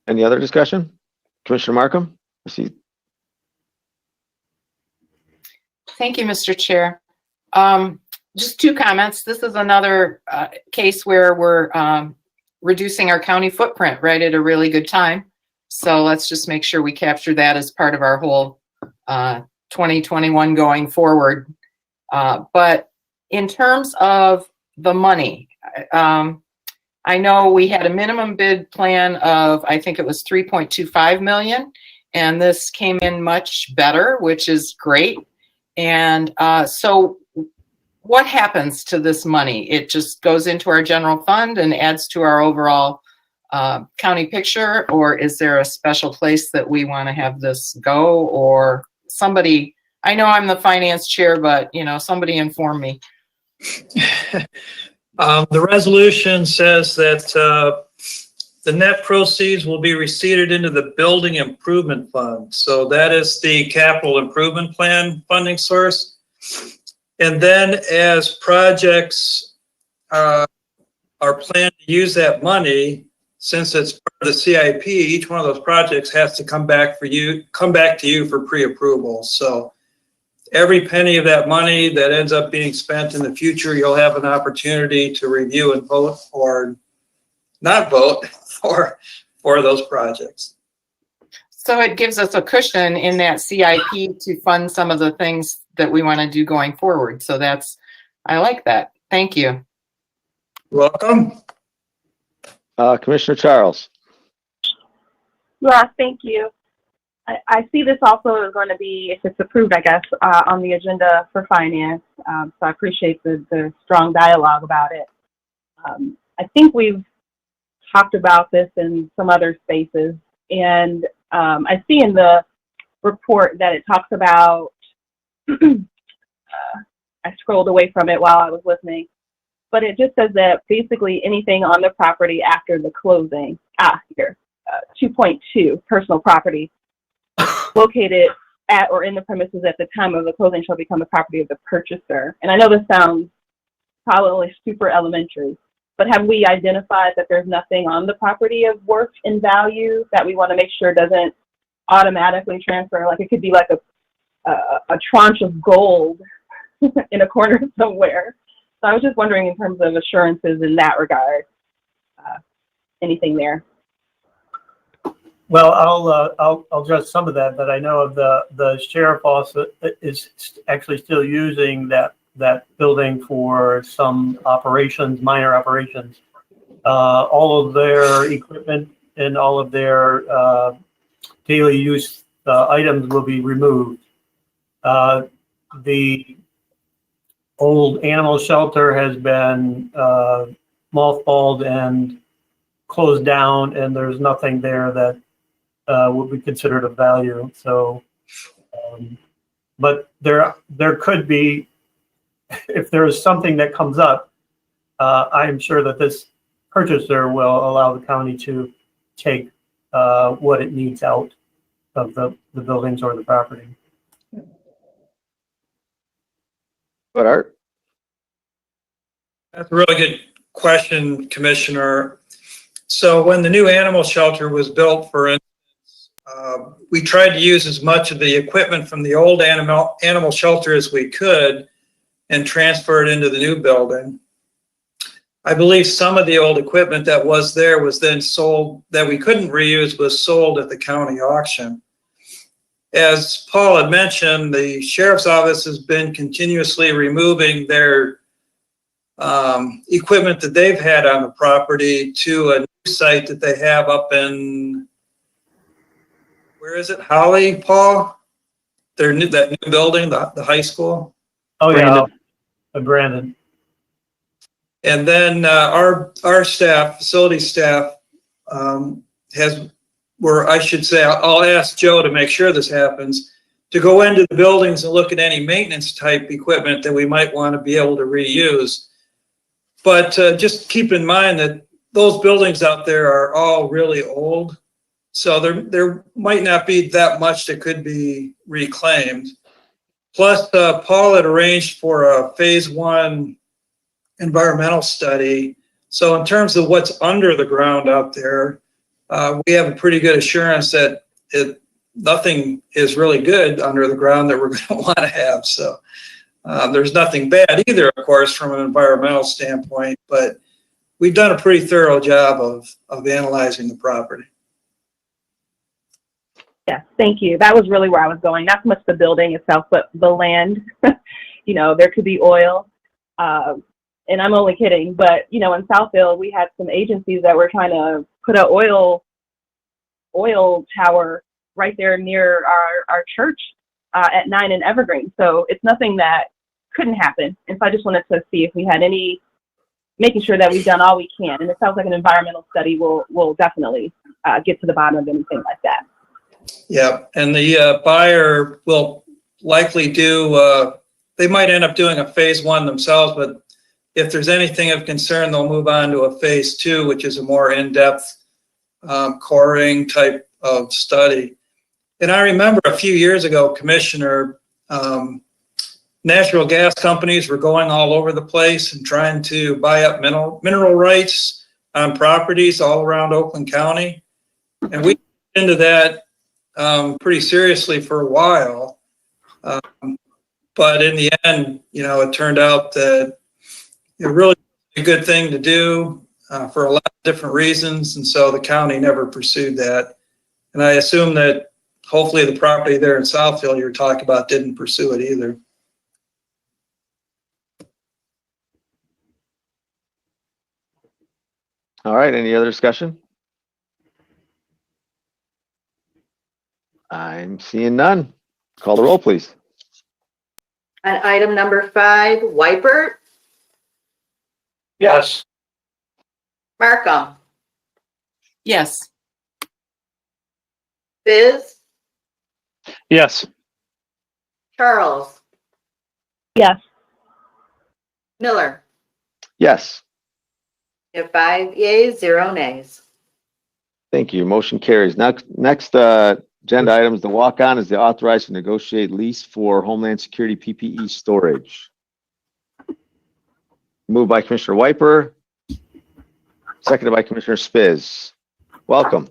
Any other discussion? Commissioner Markham? Thank you, Mr. Chair. Just 2 comments. This is another case where we're reducing our county footprint right at a really good time. So let's just make sure we capture that as part of our whole 2021 going forward. But in terms of the money, I know we had a minimum bid plan of, I think it was 3.25 million, and this came in much better, which is great. And so what happens to this money? It just goes into our general fund and adds to our overall county picture, or is there a special place that we want to have this go? Or somebody, I know I'm the finance chair, but somebody inform me. The resolution says that the net proceeds will be receipted into the building improvement fund. So that is the capital improvement plan funding source. And then as projects are planned to use that money, since it's part of the CIP, each one of those projects has to come back to you for pre-approval. So every penny of that money that ends up being spent in the future, you'll have an opportunity to review and vote or not vote for those projects. So it gives us a cushion in that CIP to fund some of the things that we want to do going forward. So I like that. Thank you. Welcome. Commissioner Charles. Yeah, thank you. I see this also is going to be, if it's approved, I guess, on the agenda for finance. So I appreciate the strong dialogue about it. I think we've talked about this in some other spaces, and I see in the report that it talks about, I scrolled away from it while I was listening, but it just says that basically anything on the property after the closing, here, 2.2, personal property, located at or in the premises at the time of the closing shall become the property of the purchaser. And I know this sounds probably super elementary, but have we identified that there's nothing on the property of worth and value that we want to make sure doesn't automatically transfer? Like it could be like a tranche of gold in a corner somewhere. So I was just wondering in terms of assurances in that regard, anything there? Well, I'll address some of that, but I know of the sheriff also is actually still using that building for some operations, minor operations. All of their equipment and all of their daily use items will be removed. The old animal shelter has been mothballed and closed down, and there's nothing there that would be considered of value. So, but there could be, if there is something that comes up, I am sure that this purchaser will allow the county to take what it needs out of the buildings or the property. What, Art? That's a really good question, Commissioner. So when the new animal shelter was built, for instance, we tried to use as much of the equipment from the old animal shelter as we could and transfer it into the new building. I believe some of the old equipment that was there was then sold, that we couldn't reuse, was sold at the county auction. As Paul had mentioned, the sheriff's office has been continuously removing their equipment that they've had on the property to a new site that they have up in, where is it, Holly, Paul? That new building, the high school? Oh, yeah, Brandon. And then our staff, facility staff, I should say, I'll ask Joe to make sure this happens, to go into the buildings and look at any maintenance type equipment that we might want to be able to reuse. But just keep in mind that those buildings out there are all really old. So there might not be that much that could be reclaimed. Plus, Paul had arranged for a phase 1 environmental study. So in terms of what's under the ground out there, we have a pretty good assurance that nothing is really good under the ground that we're going to want to have. So there's nothing bad either, of course, from an environmental standpoint, but we've done a pretty thorough job of analyzing the property. Yes, thank you. That was really where I was going. Not so much the building itself, but the land. There could be oil. And I'm only kidding, but, in Southfield, we had some agencies that were trying to put an oil tower right there near our church at 9 and Evergreen. So it's nothing that couldn't happen. And so I just wanted to see if we had making sure that we've done all we can. And it sounds like an environmental study will definitely get to the bottom of anything like that. Yeah, and the buyer will likely they might end up doing a phase 1 themselves, but if there's anything of concern, they'll move on to a phase 2, which is a more in-depth coring type of study. And I remember a few years ago, Commissioner, natural gas companies were going all over the place and trying to buy up mineral rights on properties all around Oakland County. And we got into that pretty seriously for a while. But in the end, it turned out that it really was a good thing to do for a lot of different reasons. And so the county never pursued that. And I assume that hopefully the property there in Southfield you're talking about didn't pursue it either. All right, any other discussion? I'm seeing none. Call the roll, please. On item number 5, Wypert, Yes. Markham, Yes. Biz, Yes. Charles, Yes. Miller. Yes, You have 5 yeas, 0 nays. thank you. Motion carries. Next agenda item is the walk-on is the authorized to negotiate lease for Homeland Security PPE storage. Moved by Commissioner Wiper, seconded by Commissioner Spiz. Welcome.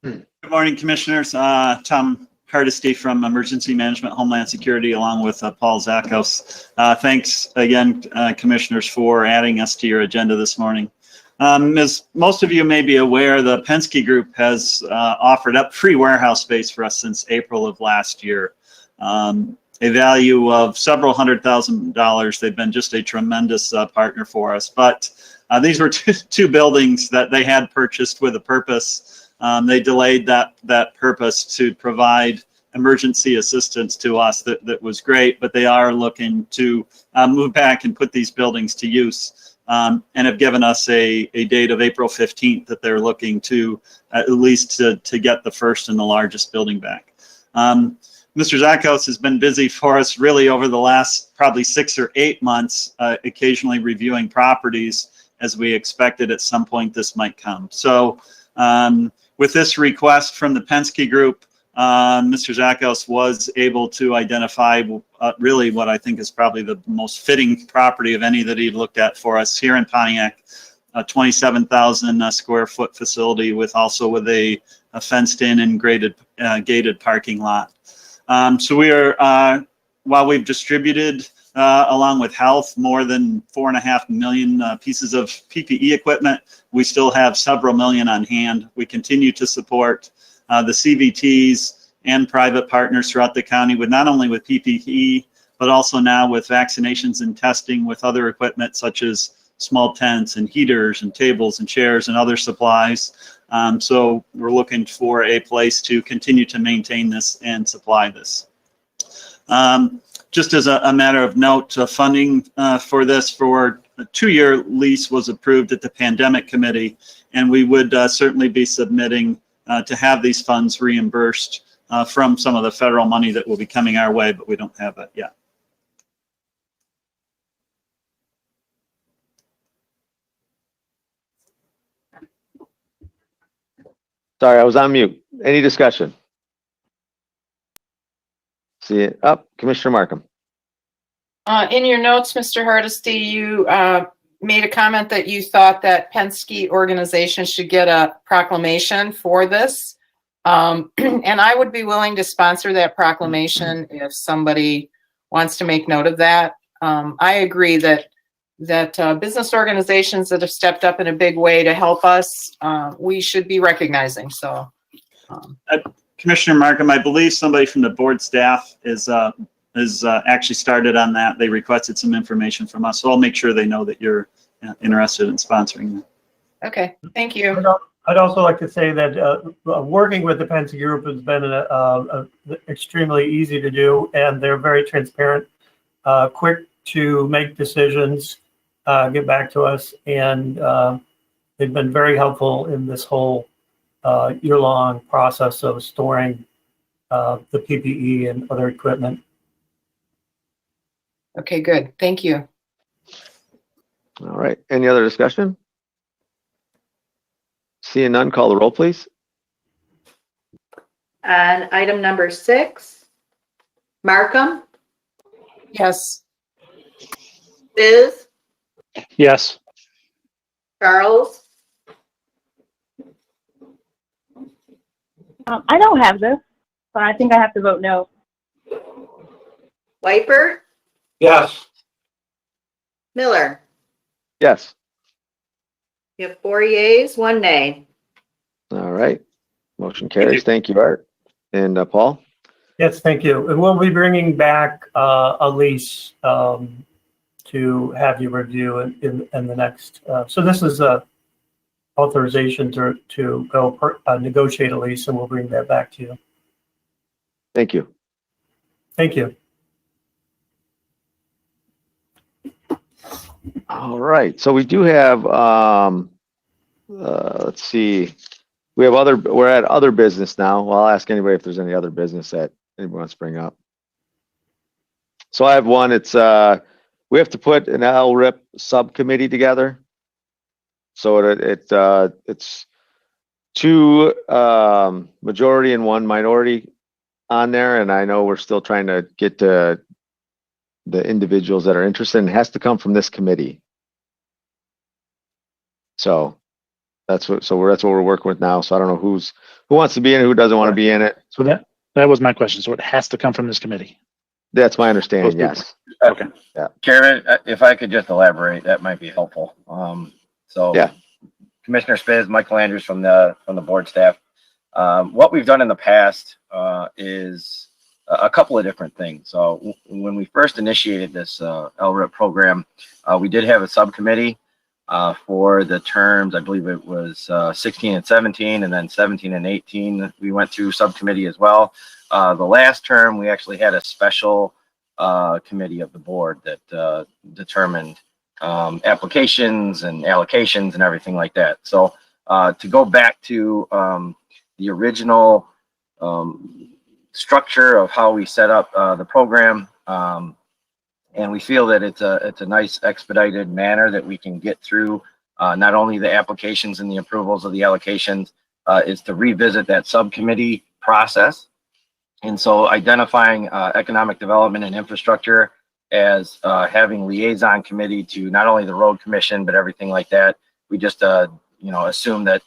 Good morning, Commissioners. Tom Hardesty from Emergency Management Homeland Security, along with Paul Zakos. Thanks again, Commissioners, for adding us to your agenda this morning. As most of you may be aware, the Penske Group has offered up free warehouse space for us since April of last year. A value of several $100,000. They've been just a tremendous partner for us. But these were two buildings that they had purchased with a purpose. They delayed that purpose to provide emergency assistance to us. That was great, but they are looking to move back and put these buildings to use, and have given us a date of April 15th that they're looking to at least to get the first and the largest building back. Mr. Zakos has been busy for us really over the last probably 6 or 8 months, occasionally reviewing properties, as we expected at some point this might come. So with this request from the Penske Group, Mr. Zakos was able to identify really what I think is probably the most fitting property of any that he looked at for us here in Pontiac, a 27,000 square foot facility with a fenced in and gated parking lot. So we are, while we've distributed along with health more than 4.5 million pieces of PPE equipment, we still have several million on hand. We continue to support the CVTs and private partners throughout the county with not only with PPE, but also now with vaccinations and testing with other equipment such as small tents and heaters and tables and chairs and other supplies. So we're looking for a place to continue to maintain this and supply this. Just as a matter of note, funding for this for a 2-year lease was approved at the Pandemic Committee, and we would certainly be submitting to have these funds reimbursed from some of the federal money that will be coming our way, but we don't have it yet. Sorry, I was on mute. Any discussion? See it up, Commissioner Markham. In your notes, Mr. Hardesty, you made a comment that you thought that Penske organization should get a proclamation for this. And I would be willing to sponsor that proclamation if somebody wants to make note of that. I agree that business organizations that have stepped up in a big way to help us, we should be recognizing. So, Commissioner Markham, I believe somebody from the board staff is actually started on that. They requested some information from us, so I'll make sure they know that you're interested in sponsoring that. Okay, thank you. I'd also like to say that working with the Penske Group has been extremely easy to do, and they're very transparent, quick to make decisions, get back to us, and they've been very helpful in this whole year-long process of storing the PPE and other equipment. Okay, good. Thank you. All right. Any other discussion? Seeing none, call the roll, please. On item number 6, Markham, Yes. Biz, Yes. Charles, I don't have this, so I think I have to vote no. Wiper, Yes. Miller. Yes. You have 4 yeas, 1 nay. All right. Motion carries. Thank you, Art. And Paul? Yes, thank you. And we'll be bringing back a lease to have you review in the next. So this is a authorization to go negotiate a lease, and we'll bring that back to you. Thank you. Thank you. All right. So we do have, let's see. We're at other business now. Well, I'll ask anybody if there's any other business that anybody wants to bring up. So I have one. It's, we have to put an LRIP subcommittee together. So it's two majority and one minority on there. And I know we're still trying to get to the individuals that are interested, and it has to come from this committee. So that's what we're working with now. So I don't know who wants to be in it, who doesn't want to be in it. So that was my question. So it has to come from this committee. That's my understanding. Yes. Okay. Yeah. Chairman, if I could just elaborate, that might be helpful. So yeah. Commissioner Spiz, Michael Andrews from the board staff. What we've done in the past is a couple of different things. So when we first initiated this LRIP program, we did have a subcommittee for the terms. I believe it was 16 and 17, and then 17 and 18. We went through subcommittee as well. The last term, we actually had a special committee of the board that determined applications and allocations and everything like that. So to go back to the original structure of how we set up the program, and we feel that it's a nice expedited manner that we can get through not only the applications and the approvals of the allocations, is to revisit that subcommittee process. And so identifying economic development and infrastructure as having liaison committee to not only the road commission, but everything like that. We just assume that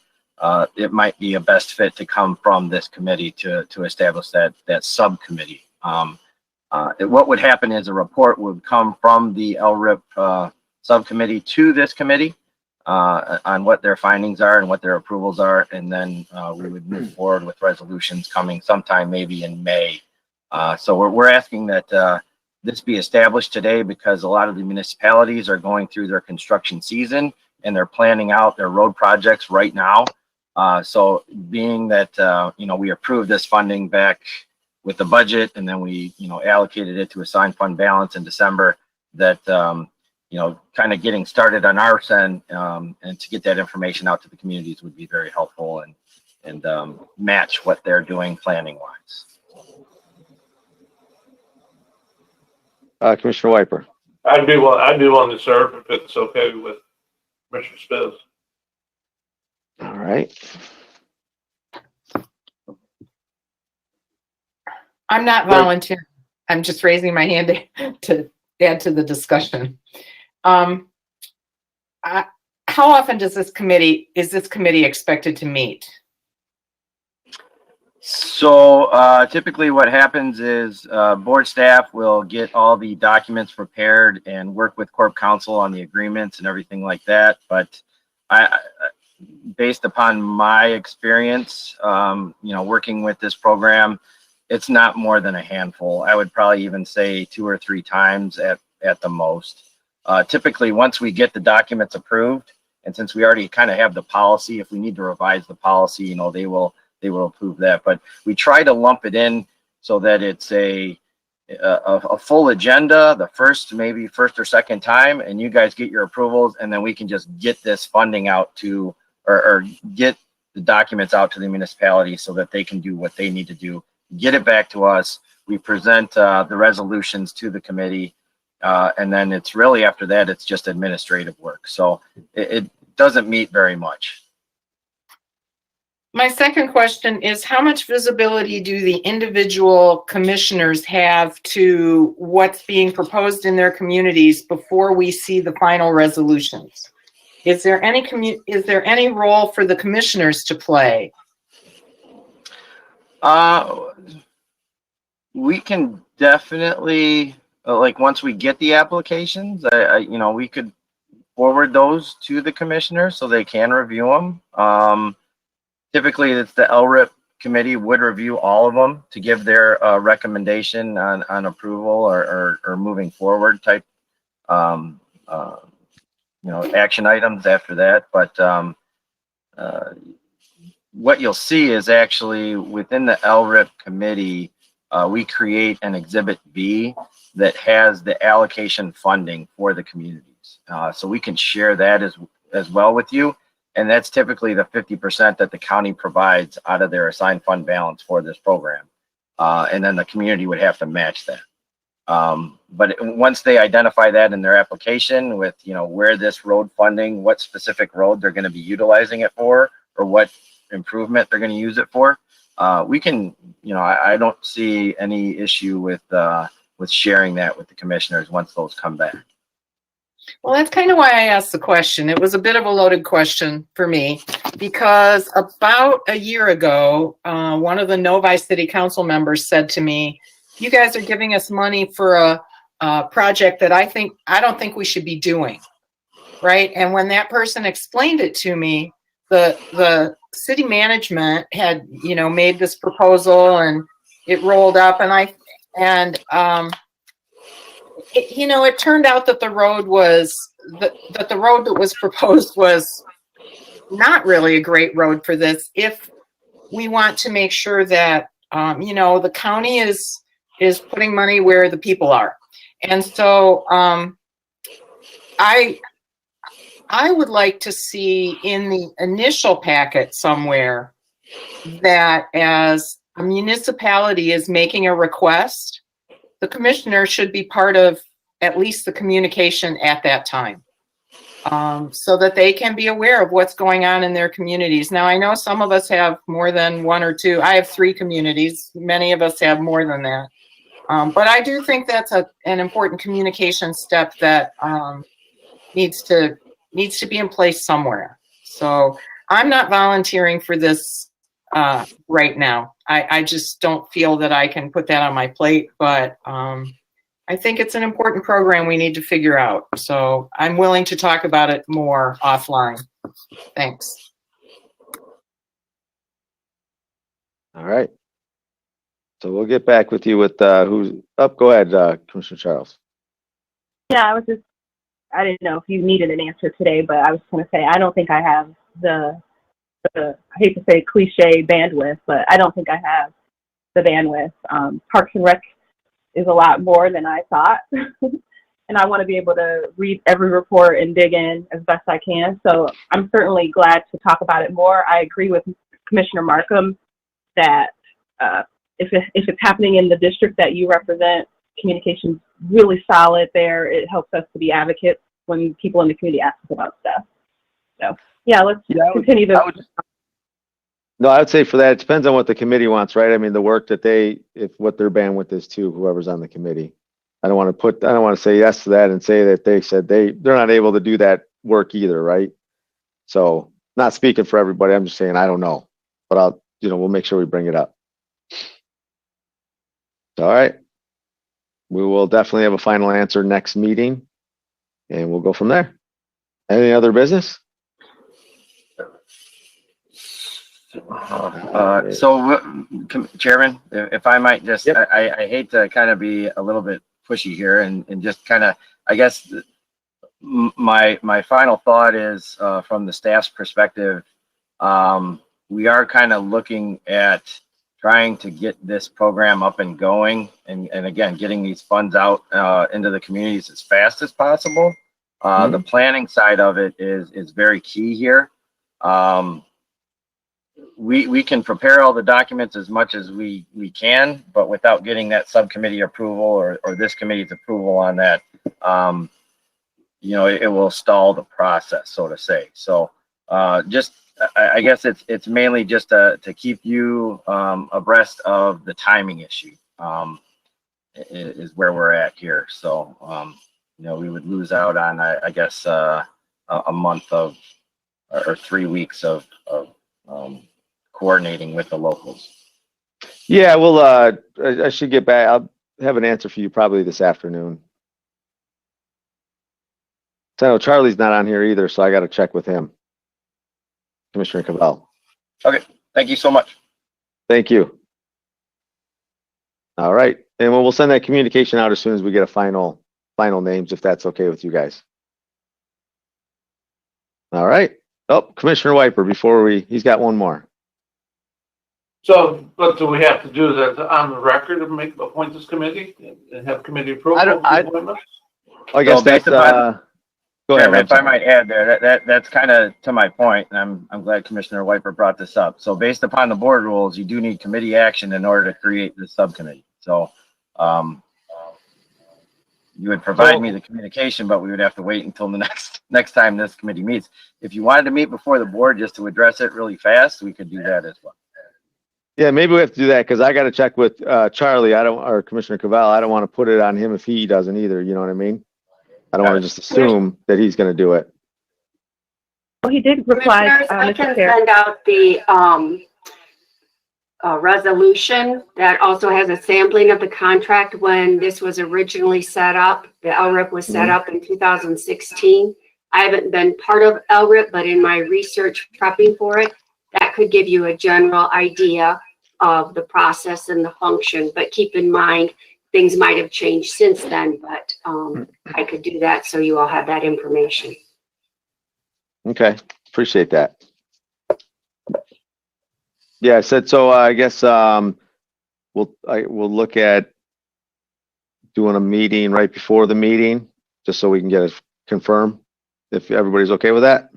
it might be a best fit to come from this committee to establish that subcommittee. What would happen is a report would come from the LRIP subcommittee to this committee on what their findings are and what their approvals are, and then we would move forward with resolutions coming sometime maybe in May. So we're asking that this be established today because a lot of the municipalities are going through their construction season and they're planning out their road projects right now. So being that, we approved this funding back with the budget, and then we, allocated it to assigned fund balance in December, that, kind of getting started on our end, and to get that information out to the communities would be very helpful and match what they're doing planning wise. Commissioner Wiper. I'd be willing to serve if it's okay with Commissioner Spiz. All right. I'm not volunteering. I'm just raising my hand to add to the discussion. How often is this committee expected to meet? So typically what happens is board staff will get all the documents prepared and work with Corp Counsel on the agreements and everything like that. But based upon my experience, working with this program, it's not more than a handful. I would probably even say 2 or 3 times at the most. Typically, once we get the documents approved, and since we already kind of have the policy, if we need to revise the policy, they will approve that. But we try to lump it in so that it's a full agenda the first or second time, and you guys get your approvals, and then we can just get this funding out to, or get the documents out to the municipality so that they can do what they need to do. Get it back to us. We present the resolutions to the committee, and then it's really after that, it's just administrative work. So it doesn't meet very much. My second question is, how much visibility do the individual commissioners have to what's being proposed in their communities before we see the final resolutions? Is there any role for the commissioners to play? We can definitely, once we get the applications, we could forward those to the commissioners so they can review them. Typically, it's the LRIP committee would review all of them to give their recommendation on approval or moving forward type, action items after that. But what you'll see is actually within the LRIP committee, we create an Exhibit B that has the allocation funding for the communities. So we can share that as well with you. And that's typically the 50% that the county provides out of their assigned fund balance for this program. And then the community would have to match that. But once they identify that in their application with, where this road funding, what specific road they're going to be utilizing it for, or what improvement they're going to use it for, we can, I don't see any issue with sharing that with the commissioners once those come back. Well, that's kind of why I asked the question. It was a bit of a loaded question for me because about a year ago, one of the Novi City Council members said to me, "You guys are giving us money for a project that I don't think we should be doing." Right? And when that person explained it to me, the city management had, made this proposal and it rolled up, and it turned out that the road that was proposed was not really a great road for this. If we want to make sure that, the county is putting money where the people are. And so I would like to see in the initial packet somewhere that as a municipality is making a request, the commissioner should be part of at least the communication at that time, so that they can be aware of what's going on in their communities. Now, I know some of us have more than one or two. I have 3 communities. Many of us have more than that. But I do think that's an important communication step that needs to be in place somewhere. So I'm not volunteering for this right now. I just don't feel that I can put that on my plate, but I think it's an important program we need to figure out. So I'm willing to talk about it more offline. Thanks. All right. So we'll get back with you with who's up. Go ahead, Commissioner Charles. Yeah, I didn't know if you needed an answer today, but I was going to say, I don't think I have I hate to say cliche bandwidth, but I don't think I have the bandwidth. Parks and Rec is a lot more than I thought. And I want to be able to read every report and dig in as best I can. So I'm certainly glad to talk about it more. I agree with Commissioner Markham that if it's happening in the district that you represent, communication's really solid there. It helps us to be advocates when people in the community ask us about stuff. So yeah, let's continue to. No, I would say for that, it depends on what the committee wants, right? I mean, the work that what their bandwidth is too, whoever's on the committee. I don't want to say yes to that and say that they said they're not able to do that work either, right? So not speaking for everybody, I'm just saying, I don't know, but we'll make sure we bring it up. All right. We will definitely have a final answer next meeting and we'll go from there. Any other business? Chairman, if I might just, yep. I hate to kind of be a little bit pushy here and just kind of, I guess my final thought is from the staff's perspective, we are kind of looking at trying to get this program up and going and again, getting these funds out into the communities as fast as possible. The planning side of it is very key here. We can prepare all the documents as much as we can, but without getting that subcommittee approval or this committee's approval on that, it will stall the process, so to say. So I guess it's mainly just to keep you abreast of the timing issue is where we're at here. So, we would lose out on, I guess, a month or 3 weeks of coordinating with the locals. Yeah, well, I should get back. I'll have an answer for you probably this afternoon. So I know Charlie's not on here either, so I got to check with him. Commissioner Cavell. Okay, thank you so much. Thank you. All right, and we'll send that communication out as soon as we get a final names, if that's okay with you guys. All right. Oh, Commissioner Wiper, he's got one more. So, what do we have to do? That on the record and appoint this committee and have committee approval of the appointment? I guess So based that's, upon- go ahead. If I might add there, that's kind of to my point, and I'm glad Commissioner Wiper brought this up. So based upon the board rules, you do need committee action in order to create this subcommittee. So, you would provide me the communication, but we would have to wait until the next time this committee meets. If you wanted to meet before the board just to address it really fast, we could do that as well. Yeah, maybe we have to do that because I got to check with Charlie. Or Commissioner Cavell. I don't want to put it on him if he doesn't either. You know what I mean? I don't want to just assume that he's going to do it. Well, he did reply, Commissioners, I Mr. can Chair. send out the resolution that also has a sampling of the contract when this was originally set up. The LRIP was set up in 2016. I haven't been part of LRIP, but in my research prepping for it, that could give you a general idea of the process and the function. But keep in mind, things might have changed since then, but I could do that so you all have that information. Okay, appreciate that. Yeah, I said so. I guess we'll look at doing a meeting right before the meeting, just so we can get it confirmed. If everybody's okay with that.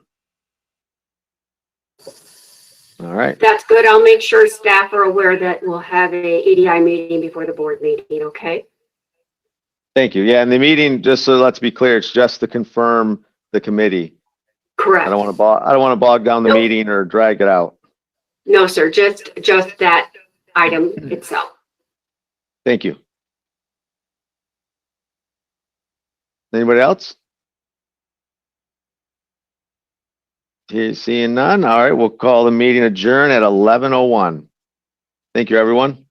All right. That's good. I'll make sure staff are aware that we'll have a EDI meeting before the board meeting, okay? Thank you. Yeah, and the meeting, just so let's be clear, it's just to confirm the committee. Correct. I don't want to bog down the meeting or drag it out. No, sir, just that item itself. Thank you. Anybody else? Seeing none. All right, we'll call the meeting adjourned at 11:01. Thank you, everyone.